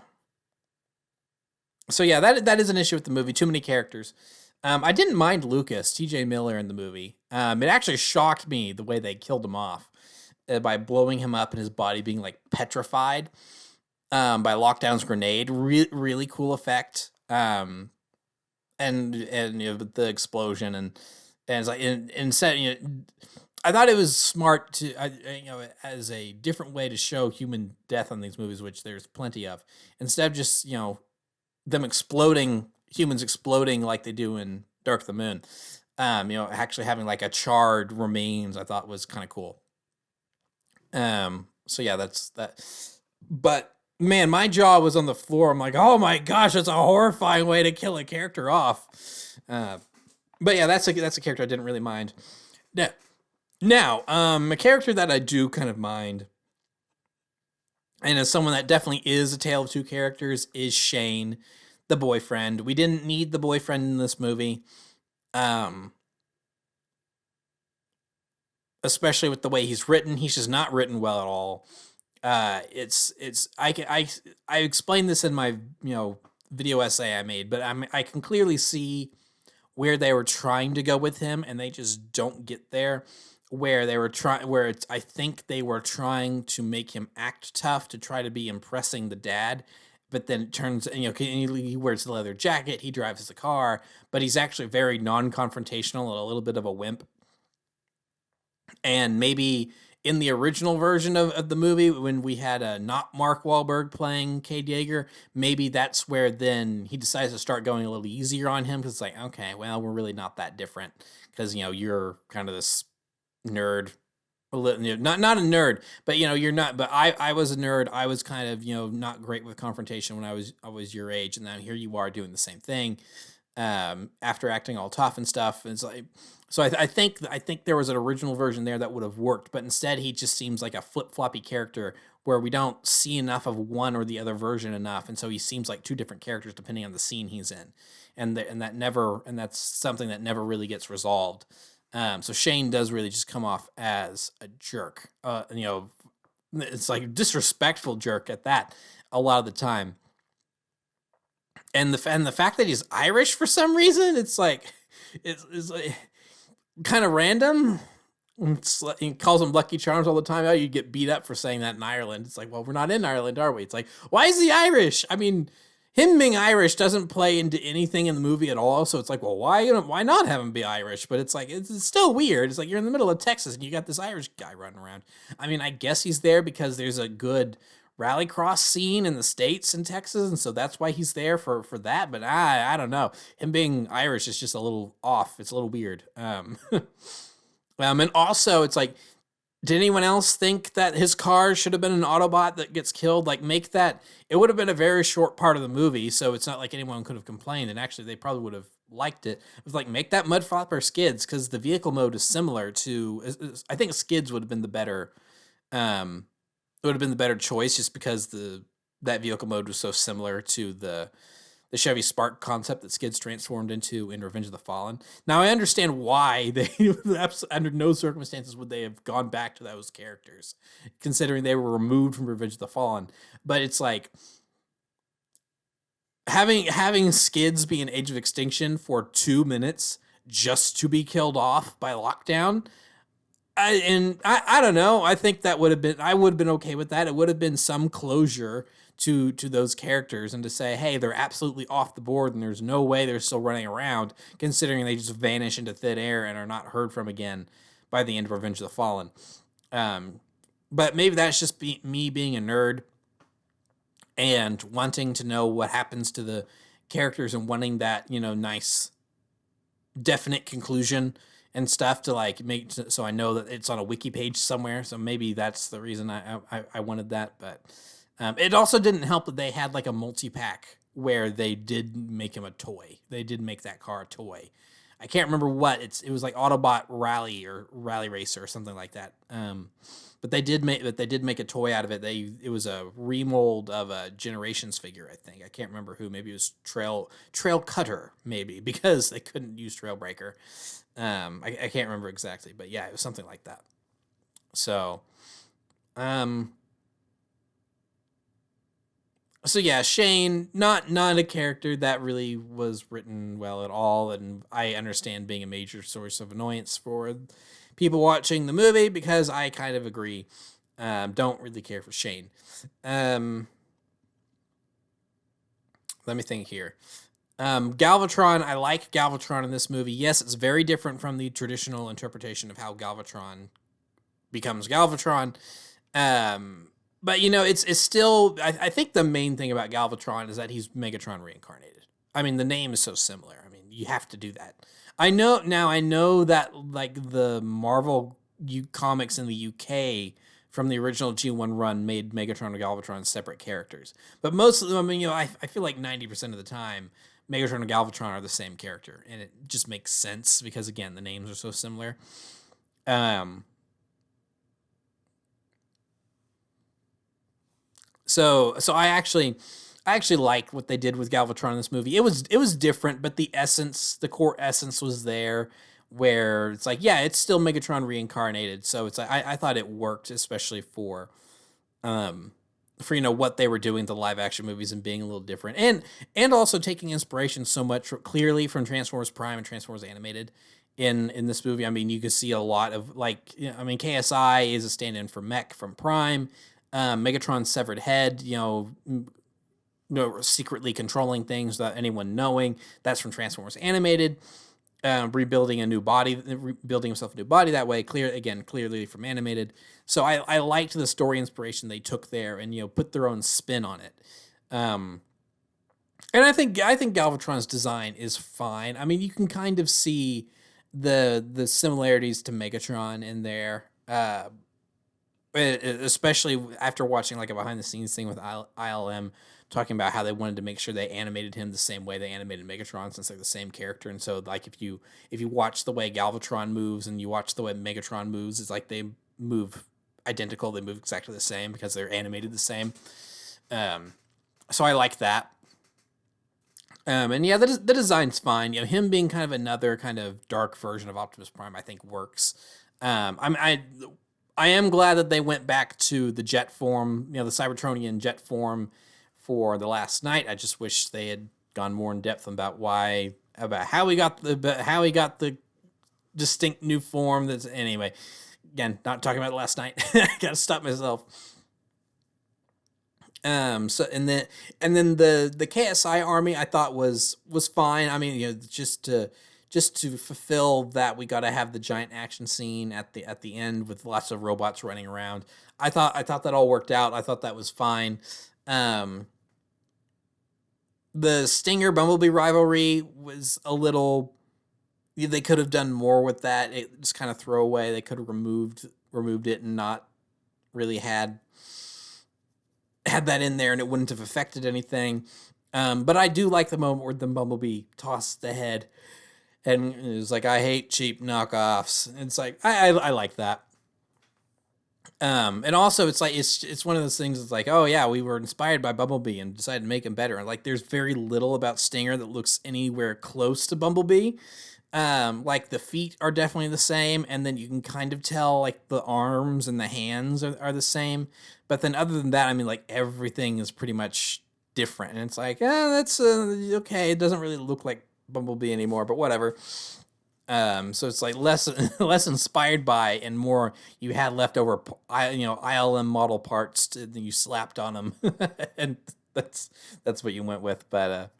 yeah, that is an issue with the movie. Too many characters. I didn't mind Lucas, T.J. Miller, in the movie. It actually shocked me the way they killed him off, by blowing him up and his body being like petrified, by Lockdown's grenade. Really cool effect. And the explosion, and it's like, instead, I thought it was smart to, as a different way to show human death on these movies, which there's plenty of, instead of just humans exploding like they do in Dark of the Moon. Actually having like a charred remains, I thought was kind of cool. So yeah, that's that. But man, my jaw was on the floor. I'm like, oh my gosh, that's a horrifying way to kill a character off. Uh, but yeah, that's a character I didn't really mind. Now, a character that I do kind of mind, and as someone that definitely is a tale of two characters, is Shane, the boyfriend. We didn't need the boyfriend in this movie, um, especially with the way he's written. He's just not written well at all. It's I explained this in my video essay I made, but I can clearly see where they were trying to go with him, and they just don't get there. Where they were trying, where it's, I think they were trying to make him act tough to try to be impressing the dad, but then it turns, he wears the leather jacket, he drives the car, but he's actually very non-confrontational and a little bit of a wimp. And maybe in the original version of the movie, when we had not Mark Wahlberg playing Cade Yeager, maybe that's where then he decides to start going a little easier on him, because it's like, okay, well, we're really not that different, because you're kind of this nerd, not a nerd, but you're not. But I was a nerd. I was kind of not great with confrontation when I was your age, and now here you are doing the same thing, after acting all tough and stuff. And it's like, so I think there was an original version there that would have worked, but instead he just seems like a flip floppy character where we don't see enough of one or the other version enough, and so he seems like two different characters depending on the scene he's in, and that's something that never really gets resolved. So Shane does really just come off as a jerk. It's like disrespectful jerk at that a lot of the time. And the fact that he's Irish for some reason, it's like it's like kind of random. He calls them Lucky Charms all the time. Oh, you get beat up for saying that in Ireland. It's like, well, we're not in Ireland, are we? It's like, why is he Irish? I mean, him being Irish doesn't play into anything in the movie at all. So it's like, well, why not have him be Irish? But it's like, it's still weird. It's like you're in the middle of Texas and you got this Irish guy running around. I mean, I guess he's there because there's a good rallycross scene in the States and Texas, and so that's why he's there for that. But I don't know. Him being Irish is just a little off. It's a little weird. And also it's like, did anyone else think that his car should have been an Autobot that gets killed? Like, make that, it would have been a very short part of the movie, so it's not like anyone could have complained, and actually they probably would have liked it. It was like, make that Mudflapper Skids, because the vehicle mode is similar to, I think Skids would have been the better, choice, just because that vehicle mode was so similar to the Chevy Spark concept that Skids transformed into in Revenge of the Fallen. Now, I understand why they, under no circumstances would they have gone back to those characters, considering they were removed from Revenge of the Fallen. But it's like, having Skids be in Age of Extinction for 2 minutes just to be killed off by Lockdown, I don't know. I think I would have been okay with that. It would have been some closure to those characters, and to say, hey, they're absolutely off the board and there's no way they're still running around, considering they just vanish into thin air and are not heard from again by the end of Revenge of the Fallen. But maybe that's just me being a nerd and wanting to know what happens to the characters and wanting that, nice, definite conclusion and stuff to like make so I know that it's on a wiki page somewhere. So maybe that's the reason I wanted that. But it also didn't help that they had like a multi-pack where they did make him a toy. They did make that car a toy. I can't remember what it was, like Autobot Rally or Rally Racer or something like that. But they did make a toy out of it. It was a remold of a Generations figure, I think. I can't remember who. Maybe it was Trail Cutter, maybe, because they couldn't use Trailbreaker. I can't remember exactly, but yeah, it was something like that. So, yeah, Shane, not a character that really was written well at all, and I understand being a major source of annoyance for people watching the movie, because I kind of agree. Don't really care for Shane. Let me think here. Galvatron, I like Galvatron in this movie. Yes, it's very different from the traditional interpretation of how Galvatron becomes Galvatron. But it's still, I think the main thing about Galvatron is that he's Megatron reincarnated. I mean, the name is so similar. I mean, you have to do that. I know that like the Marvel comics in the UK from the original G1 run made Megatron and Galvatron separate characters. But most of them, I mean, I feel like 90% of the time, Megatron and Galvatron are the same character, and it just makes sense because, again, the names are so similar. So I actually liked what they did with Galvatron in this movie. It was different, but the core essence was there, where it's like, yeah, it's still Megatron reincarnated. So it's like I thought it worked, especially for what they were doing the live action movies and being a little different, and also taking inspiration so much clearly from Transformers Prime and Transformers Animated. In this movie, I mean, you could see a lot of KSI is a stand-in for Mech from Prime. Megatron's severed head, secretly controlling things without anyone knowing. That's from Transformers Animated. Rebuilding himself a new body that way. Clearly from Animated. So I liked the story inspiration they took there and put their own spin on it. And I think Galvatron's design is fine. I mean, you can kind of see the similarities to Megatron in there. Especially after watching like a behind the scenes thing with ILM talking about how they wanted to make sure they animated him the same way they animated Megatron, since they're the same character. And so like if you watch the way Galvatron moves and you watch the way Megatron moves, it's like they move identical. They move exactly the same because they're animated the same. So I like that. And yeah, the design's fine. Him being kind of another kind of dark version of Optimus Prime, I think works. I am glad that they went back to the jet form, the Cybertronian jet form for the last night. I just wish they had gone more in depth about how he got the distinct new form. That's anyway. Again, not talking about it last night. I gotta stop myself. So and then the KSI army I thought was fine. I mean, just to fulfill that, we got to have the giant action scene at the end with lots of robots running around. I thought that all worked out. I thought that was fine. The Stinger Bumblebee rivalry was a little. They could have done more with that. It just kind of throwaway. They could have removed it and not really had that in there, and it wouldn't have affected anything. But I do like the moment where the Bumblebee tossed the head. And it was like, I hate cheap knockoffs. And it's like, I like that. And also it's like, it's one of those things that's like, oh yeah, we were inspired by Bumblebee and decided to make him better. And like, there's very little about Stinger that looks anywhere close to Bumblebee. Like the feet are definitely the same. And then you can kind of tell like the arms and the hands are the same. But then other than that, I mean, like everything is pretty much different. And it's like, that's okay. It doesn't really look like Bumblebee anymore, but whatever. So it's like less inspired by and more you had leftover ILM model parts that you slapped on them, and that's what you went with. But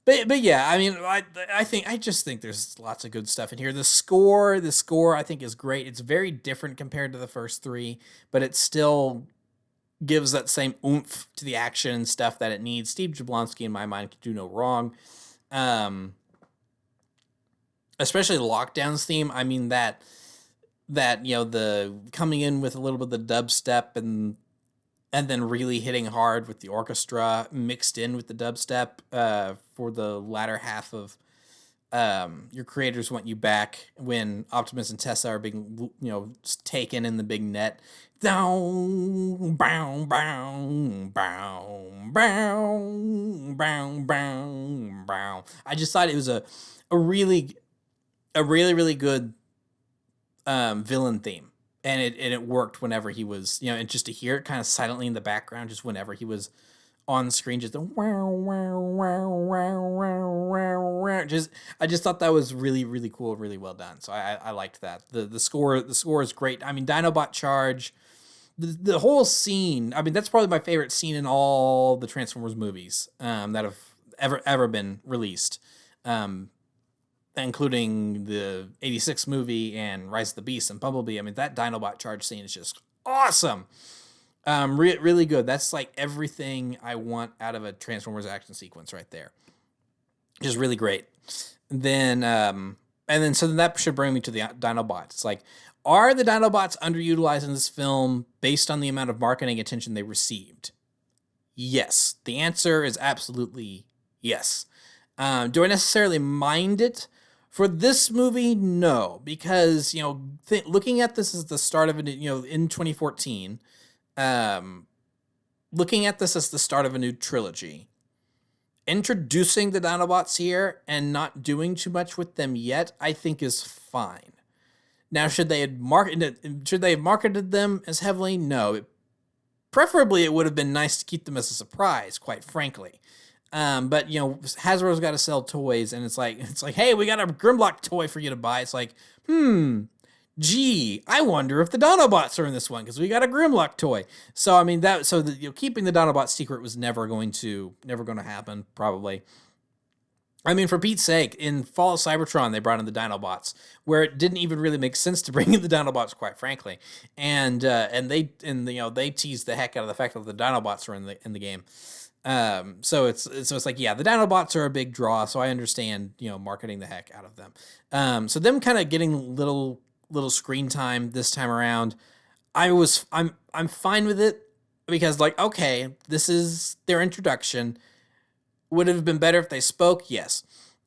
yeah, I mean, I just think there's lots of good stuff in here. The score I think is great. It's very different compared to the first three, but it still gives that same oomph to the action and stuff that it needs. Steve Jablonsky, in my mind, could do no wrong. Especially the Lockdown's theme. I mean, that the coming in with a little bit of the dubstep and then really hitting hard with the orchestra mixed in with the dubstep for the latter half of Your Creators Want You Back, when Optimus and Tessa are being taken in the big net. Down, bow, bow, bow, bow, bow, bow, bow. I just thought it was a really good villain theme, and it worked whenever he was, and just to hear it kind of silently in the background, just whenever he was on screen, just the wow, wow, wow, wow, wow, wow. I just thought that was really, really cool, really well done. So I liked that. The score is great. I mean, Dinobot Charge. The whole scene, I mean, that's probably my favorite scene in all the Transformers movies that have ever been released, including the 86 movie and Rise of the Beast and Bumblebee. I mean, that Dinobot Charge scene is just awesome. Really good. That's like everything I want out of a Transformers action sequence right there. Just really great. Then and then so then that should bring me to the Dinobots. It's like, are the Dinobots underutilized in this film based on the amount of marketing attention they received? Yes. The answer is absolutely yes. Do I necessarily mind it? For this movie, no, because looking at this as the start of it, in 2014, looking at this as the start of a new trilogy, introducing the Dinobots here and not doing too much with them yet, I think is fine. Now, should they have marketed them as heavily? No. Preferably, it would have been nice to keep them as a surprise, quite frankly. But Hasbro's got to sell toys, and it's like, hey, we got a Grimlock toy for you to buy. It's like, gee, I wonder if the Dinobots are in this one because we got a Grimlock toy. So I mean keeping the Dinobots secret was never going to happen, probably. I mean, for Pete's sake, in Fall of Cybertron, they brought in the Dinobots, where it didn't even really make sense to bring in the Dinobots, quite frankly. And they teased the heck out of the fact that the Dinobots are in the game. So it's like, yeah, the Dinobots are a big draw, so I understand, marketing the heck out of them. So them kind of getting little screen time this time around, I'm fine with it, because like, okay, this is their introduction. Would it have been better if they spoke? Yes.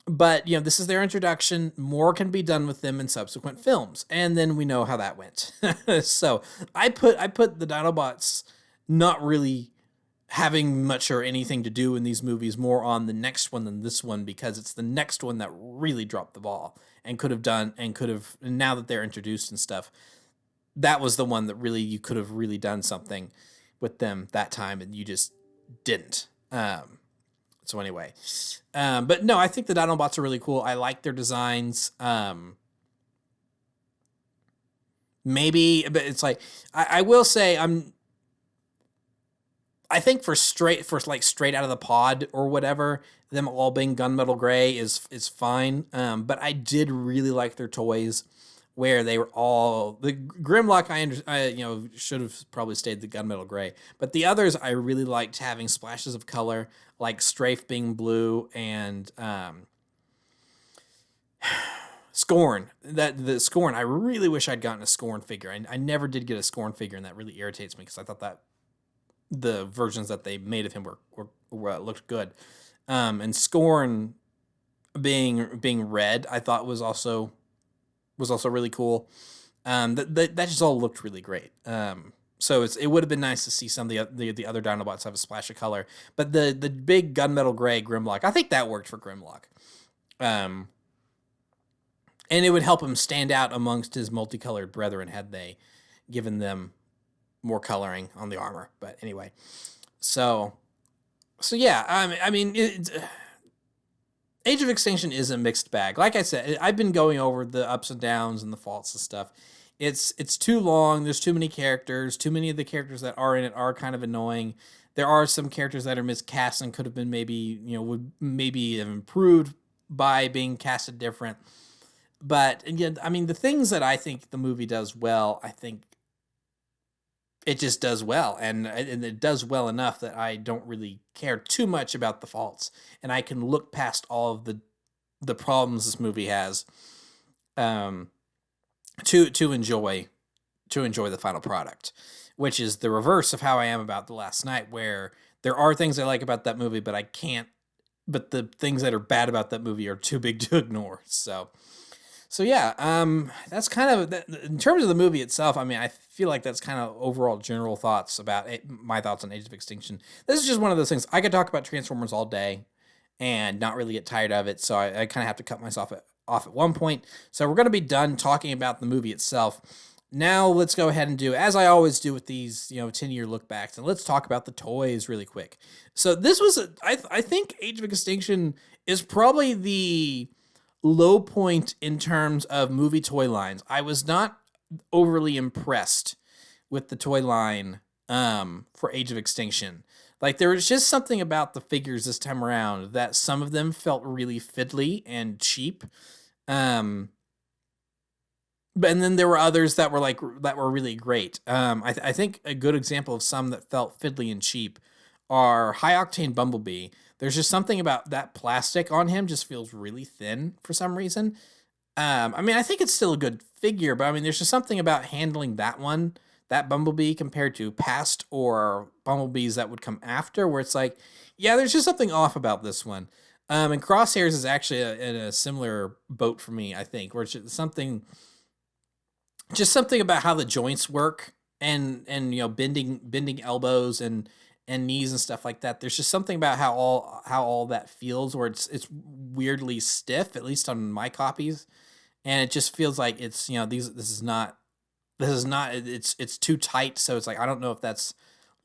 But, this is their introduction. More can be done with them in subsequent films. And then we know how that went. So I put the Dinobots not really having much or anything to do in these movies more on the next one than this one, because it's the next one that really dropped the ball and now that they're introduced and stuff, that was the one that really, you could have really done something with them that time, and you just didn't. So anyway, but no, I think the Dinobots are really cool. I like their designs. Maybe, but it's like, I will say I think for straight out of the pod or whatever, them all being gunmetal gray is fine. But I did really like their toys, where they were all the Grimlock. I should have probably stayed the gunmetal gray, but the others I really liked having splashes of color, like Strafe being blue and Scorn. The Scorn. I really wish I'd gotten a Scorn figure. I never did get a Scorn figure, and that really irritates me because I thought that the versions that they made of him were looked good. And Scorn being red, I thought was also really cool. That just all looked really great. So it would have been nice to see some of the other Dinobots have a splash of color, but the big gunmetal gray Grimlock, I think that worked for Grimlock. And it would help him stand out amongst his multicolored brethren had they given them more coloring on the armor. But anyway, so yeah, I mean, Age of Extinction is a mixed bag. Like I said, I've been going over the ups and downs and the faults and stuff. It's too long. There's too many characters. Too many of the characters that are in it are kind of annoying. There are some characters that are miscast and could have been would maybe have improved by being casted different. But again, I mean, the things that I think the movie does well, I think it just does well, and it does well enough that I don't really care too much about the faults, and I can look past all of the problems this movie has, to enjoy the final product, which is the reverse of how I am about The Last Night, where there are things I like about that movie, but the things that are bad about that movie are too big to ignore. So yeah, that's kind of in terms of the movie itself. I mean, I feel like that's kind of overall general thoughts about it, my thoughts on Age of Extinction. This is just one of those things. I could talk about Transformers all day and not really get tired of it, so I kind of have to cut myself off at one point. So we're going to be done talking about the movie itself. Now let's go ahead and do, as I always do with these 10-year look backs, and let's talk about the toys really quick. So this was I think Age of Extinction is probably the low point in terms of movie toy lines. I was not overly impressed with the toy line for Age of Extinction. Like, there was just something about the figures this time around that some of them felt really fiddly and cheap. And then there were others that were really great. I think a good example of some that felt fiddly and cheap are High Octane Bumblebee. There's just something about that plastic on him just feels really thin for some reason. I mean, I think it's still a good figure, but I mean, there's just something about handling that one, that Bumblebee, compared to past or Bumblebees that would come after, where it's like, yeah, there's just something off about this one. And Crosshairs is actually in a similar boat for me, I think, where it's just something about how the joints work, and bending elbows and knees and stuff like that. There's just something about how all that feels, where it's weirdly stiff, at least on my copies, and it just feels like it's this is not it's too tight. So it's like, I don't know if that's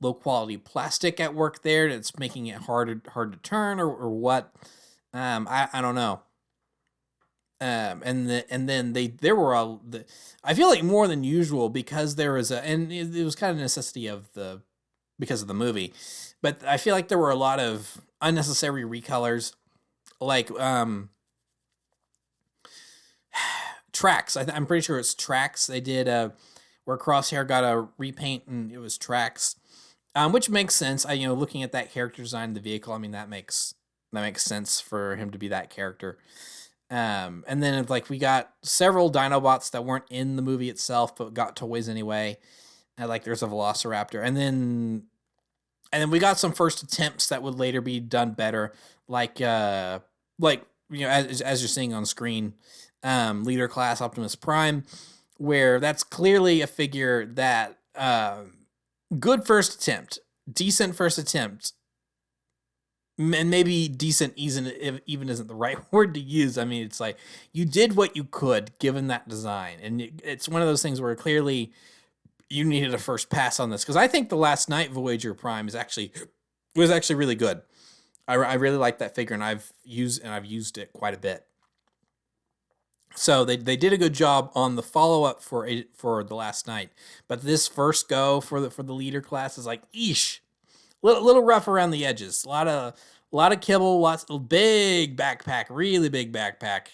low quality plastic at work there that's making it hard to turn, or what. I don't know. And then there were I feel like more than usual, because there was and it was kind of a necessity because of the movie, but I feel like there were a lot of unnecessary recolors, like tracks. I'm pretty sure it's tracks. They did where Crosshair got a repaint, and it was tracks, which makes sense. Looking at that character design in the vehicle, I mean, that makes sense for him to be that character. And then like we got several Dinobots that weren't in the movie itself, but got toys anyway. And like there's a Velociraptor, and then we got some first attempts that would later be done better, as you're seeing on screen, Leader Class Optimus Prime, where that's clearly a figure that good first attempt, decent first attempt, and maybe decent even isn't the right word to use. I mean, it's like you did what you could given that design, and it's one of those things where clearly you needed a first pass on this, because I think the Last Night Voyager Prime was actually really good. I really like that figure, and I've used it quite a bit. So they did a good job on the follow up for the Last Night, but this first go for the leader class is like, eesh, little rough around the edges. A lot of kibble, lots of big backpack, really big backpack.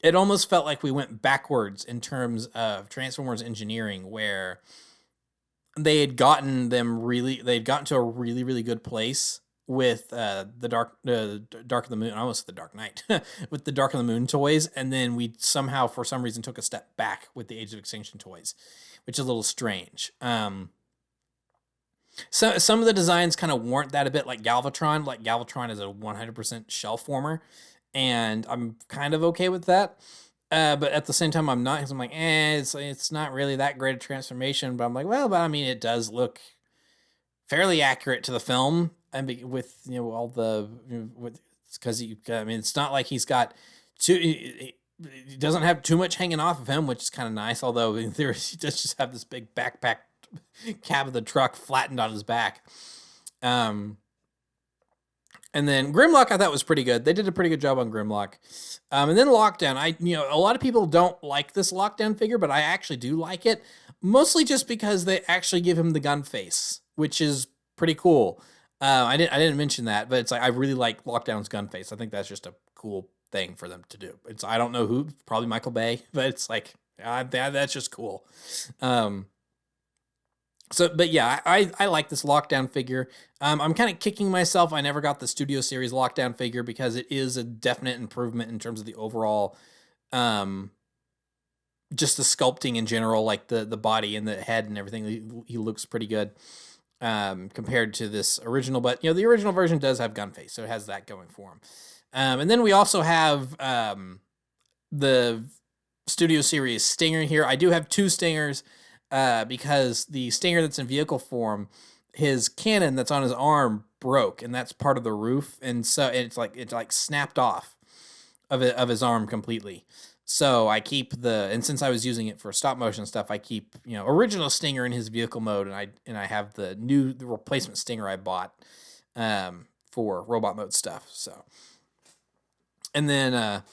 It almost felt like we went backwards in terms of Transformers engineering, where they'd gotten to a really, really good place with the Dark of the Moon, almost the Dark Knight, with the Dark of the Moon toys, and then we somehow, for some reason, took a step back with the Age of Extinction toys, which is a little strange. So some of the designs kind of warrant that a bit, like Galvatron. Like Galvatron is a 100% shell former, and I'm kind of okay with that. But at the same time, I'm not, because I'm like, it's not really that great a transformation. But I'm like, well, but I mean, it does look fairly accurate to the film, and with all the because I mean, it's not like he's got too. He doesn't have too much hanging off of him, which is kind of nice. Although in theory, he does just have this big backpack cab of the truck flattened on his back. And then Grimlock, I thought was pretty good. They did a pretty good job on Grimlock. And then Lockdown, a lot of people don't like this Lockdown figure, but I actually do like it, mostly just because they actually give him the gun face, which is pretty cool. I didn't mention that, but it's like I really like Lockdown's gun face. I think that's just a cool thing for them to do. I don't know who, probably Michael Bay, but it's like that's just cool. But yeah, I like this Lockdown figure. I'm kind of kicking myself I never got the Studio Series Lockdown figure, because it is a definite improvement in terms of the overall, just the sculpting in general, like the body and the head and everything. He looks pretty good compared to this original. But the original version does have gun face, so it has that going for him. And then we also have the Studio Series Stinger here. I do have two Stingers. Because the Stinger that's in vehicle form, his cannon that's on his arm broke, and that's part of the roof, and so it's like snapped off of his arm completely. So I keep and since I was using it for stop motion stuff, I keep original Stinger in his vehicle mode, and I have the replacement Stinger I bought for robot mode stuff. So and then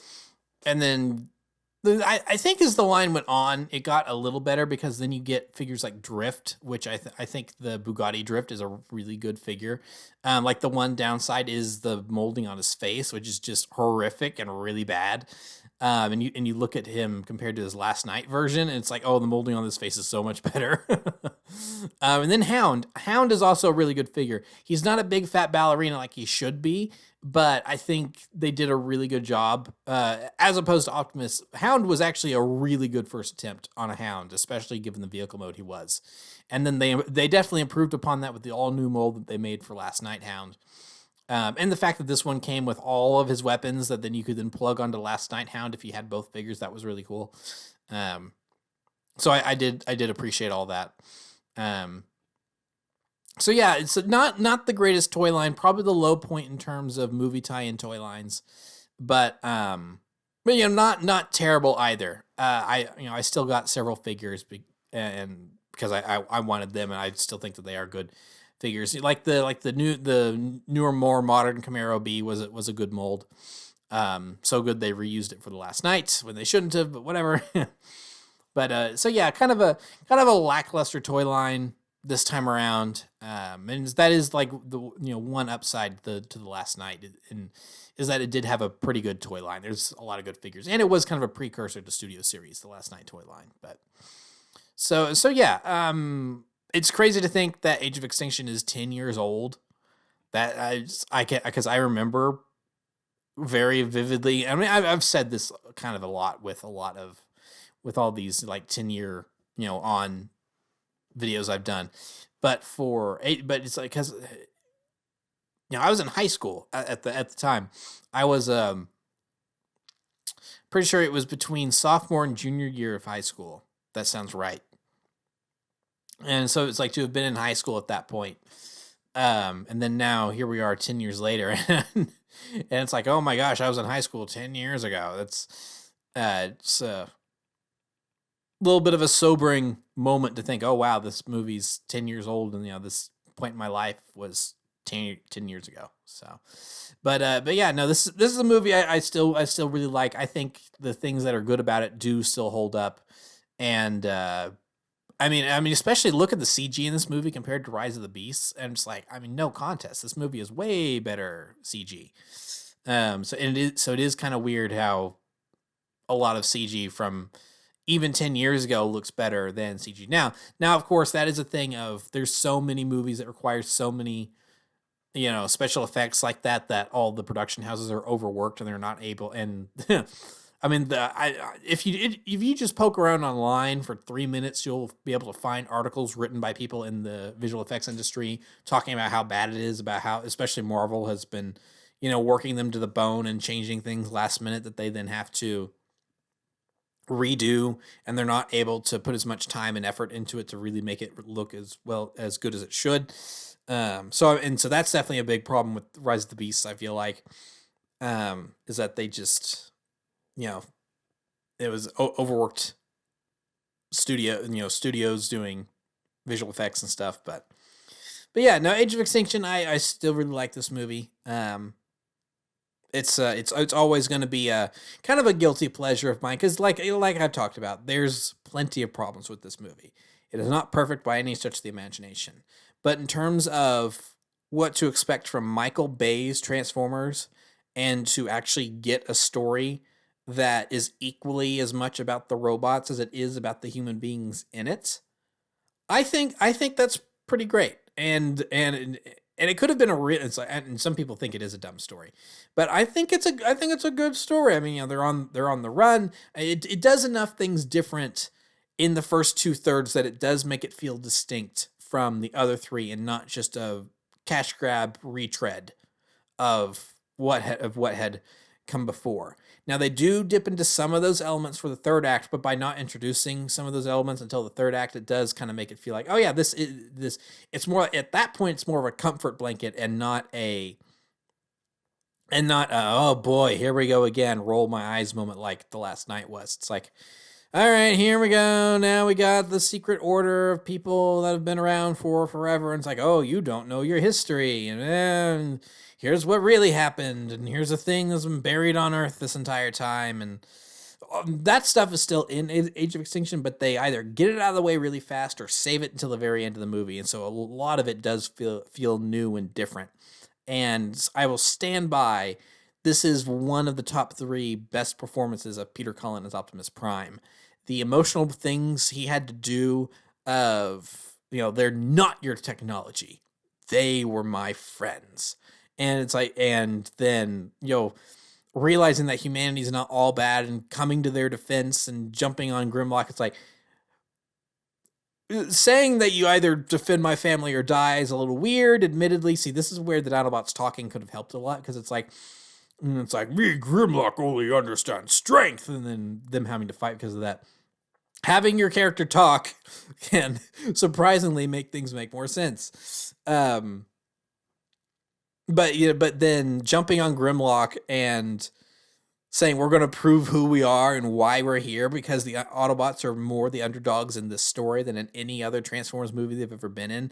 I think as the line went on, it got a little better, because then you get figures like Drift, which I think the Bugatti Drift is a really good figure. Like the one downside is the molding on his face, which is just horrific and really bad. And you look at him compared to his Last Night version, and it's like, oh, the molding on this face is so much better. And then Hound is also a really good figure. He's not a big fat ballerina like he should be, but I think they did a really good job. As opposed to Optimus, Hound was actually a really good first attempt on a Hound, especially given the vehicle mode he was. And then they definitely improved upon that with the all new mold that they made for Last Night Hound. And the fact that this one came with all of his weapons that then you could then plug onto Last Night Hound if you had both figures, that was really cool. So I did appreciate all that. So yeah, it's not the greatest toy line, probably the low point in terms of movie tie-in toy lines, but not terrible either. I still got several figures and because I wanted them, and I still think that they are good figures. Like the newer, more modern Camaro B was a good mold. So good they reused it for the Last Night when they shouldn't have, but whatever. But so yeah, kind of a lackluster toy line this time around. And that is like the one upside to the Last Night, and is that it did have a pretty good toy line. There's a lot of good figures, and it was kind of a precursor to Studio Series, the Last Night toy line. But so yeah, it's crazy to think that Age of Extinction is 10 years old. That I can, because I remember very vividly. I mean, I've said this kind of a lot with all these like 10-year on videos I've done, but it's like because I was in high school at the time. I was pretty sure it was between sophomore and junior year of high school. That sounds right. And so it's like to have been in high school at that point. And then now here we are 10 years later, and it's like, oh my gosh, I was in high school 10 years ago. That's it's a little bit of a sobering moment to think, oh wow, this movie's 10 years old, and this point in my life was 10 years ago. So, but yeah, no, this is a movie I still really like. I think the things that are good about it do still hold up, and I mean, especially look at the CG in this movie compared to Rise of the Beasts, and it's like, no contest. This movie is way better CG. So it is kind of weird how a lot of CG from even 10 years ago looks better than CG now. Now, of course, that is a thing of there's so many movies that require so many, special effects like that all the production houses are overworked and they're not able. And I mean, if you just poke around online for 3 minutes, you'll be able to find articles written by people in the visual effects industry talking about how bad it is, about how especially Marvel has been, working them to the bone and changing things last minute that they then have to redo, and they're not able to put as much time and effort into it to really make it look as good as it should. So that's definitely a big problem with Rise of the Beasts. I feel like, is that they just, it was overworked studios doing visual effects and stuff. But yeah, no, Age of Extinction, I still really like this movie. It's always going to be a kind of a guilty pleasure of mine, because like I've talked about, there's plenty of problems with this movie. It is not perfect by any stretch of the imagination, but in terms of what to expect from Michael Bay's Transformers, and to actually get a story that is equally as much about the robots as it is about the human beings in it, I think that's pretty great. And it could have been and some people think it is a dumb story, but I think it's a good story. I mean, they're on the run. It does enough things different in the first 2/3 that it does make it feel distinct from the other three, and not just a cash grab retread of what had come before. Now, they do dip into some of those elements for the third act, but by not introducing some of those elements until the third act, it does kind of make it feel like, oh yeah, it's more, at that point, it's more of a comfort blanket and not oh boy, here we go again, roll my eyes moment like the Last Night was. It's like, all right, here we go. Now we got the secret order of people that have been around for forever. And it's like, oh, you don't know your history. And here's what really happened. And here's a thing that's been buried on Earth this entire time. And that stuff is still in Age of Extinction, but they either get it out of the way really fast or save it until the very end of the movie. And so a lot of it does feel new and different. And I will stand by this is one of the top 3 best performances of Peter Cullen as Optimus Prime. The emotional things he had to do of, they're not your technology. They were my friends. And it's like, and then, realizing that humanity is not all bad and coming to their defense and jumping on Grimlock. It's like, saying that you either defend my family or die is a little weird, admittedly. See, this is where the Dinobots talking could have helped a lot, because it's like, me, Grimlock, only understand strength, and then them having to fight because of that. Having your character talk can surprisingly make things make more sense. But then jumping on Grimlock and saying we're going to prove who we are and why we're here, because the Autobots are more the underdogs in this story than in any other Transformers movie they've ever been in.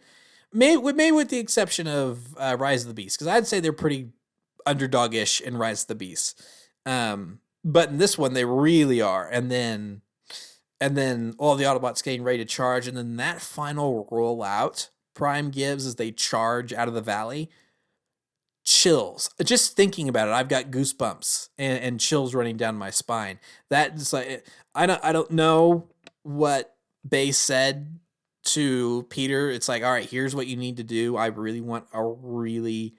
Maybe with the exception of Rise of the Beast, because I'd say they're pretty underdog-ish in Rise of the Beast. But in this one, they really are. And then all the Autobots getting ready to charge, and then that final rollout Prime gives as they charge out of the valley. Chills. Just thinking about it, I've got goosebumps and chills running down my spine. That just like, I don't know what Bay said to Peter. It's like, all right, here's what you need to do. I really want a really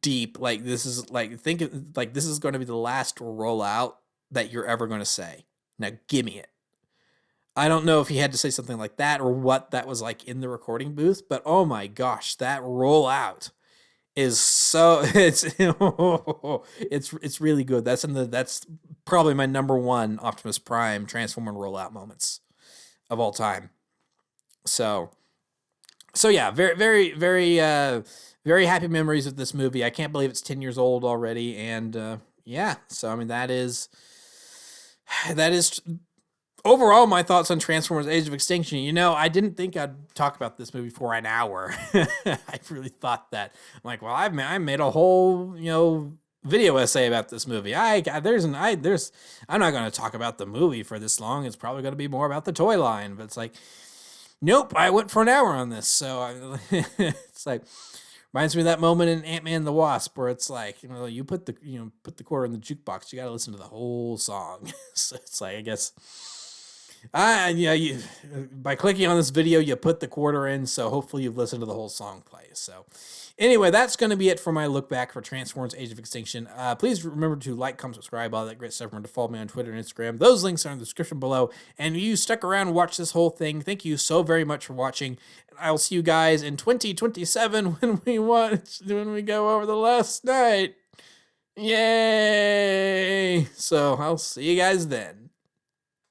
deep, like, this is like, this is going to be the last rollout that you're ever going to say. Now give me it. I don't know if he had to say something like that or what that was like in the recording booth, but oh my gosh, that rollout is so it's really good. That's probably my number one Optimus Prime Transformer rollout moments of all time. So yeah, very very very very happy memories of this movie. I can't believe it's 10 years old already, and yeah. So I mean that is overall my thoughts on Transformers Age of Extinction. I didn't think I'd talk about this movie for an hour. I really thought that. I'm like, well, I made a whole, video essay about this movie. I'm not going to talk about the movie for this long. It's probably going to be more about the toy line, but it's like, nope, I went for an hour on this. So it's like, reminds me of that moment in Ant-Man and the Wasp where it's like, you put the quarter in the jukebox, you got to listen to the whole song. So it's like, I guess, by clicking on this video, you put the quarter in, so hopefully you've listened to the whole song play. So anyway, that's going to be it for my look back for Transformers Age of Extinction. Please remember to like, comment, subscribe, all that great stuff. Remember to follow me on Twitter and Instagram. Those links are in the description below. And you stuck around and watched this whole thing. Thank you so very much for watching. And I will see you guys in 2027 when we go over the last night. Yay! So I'll see you guys then.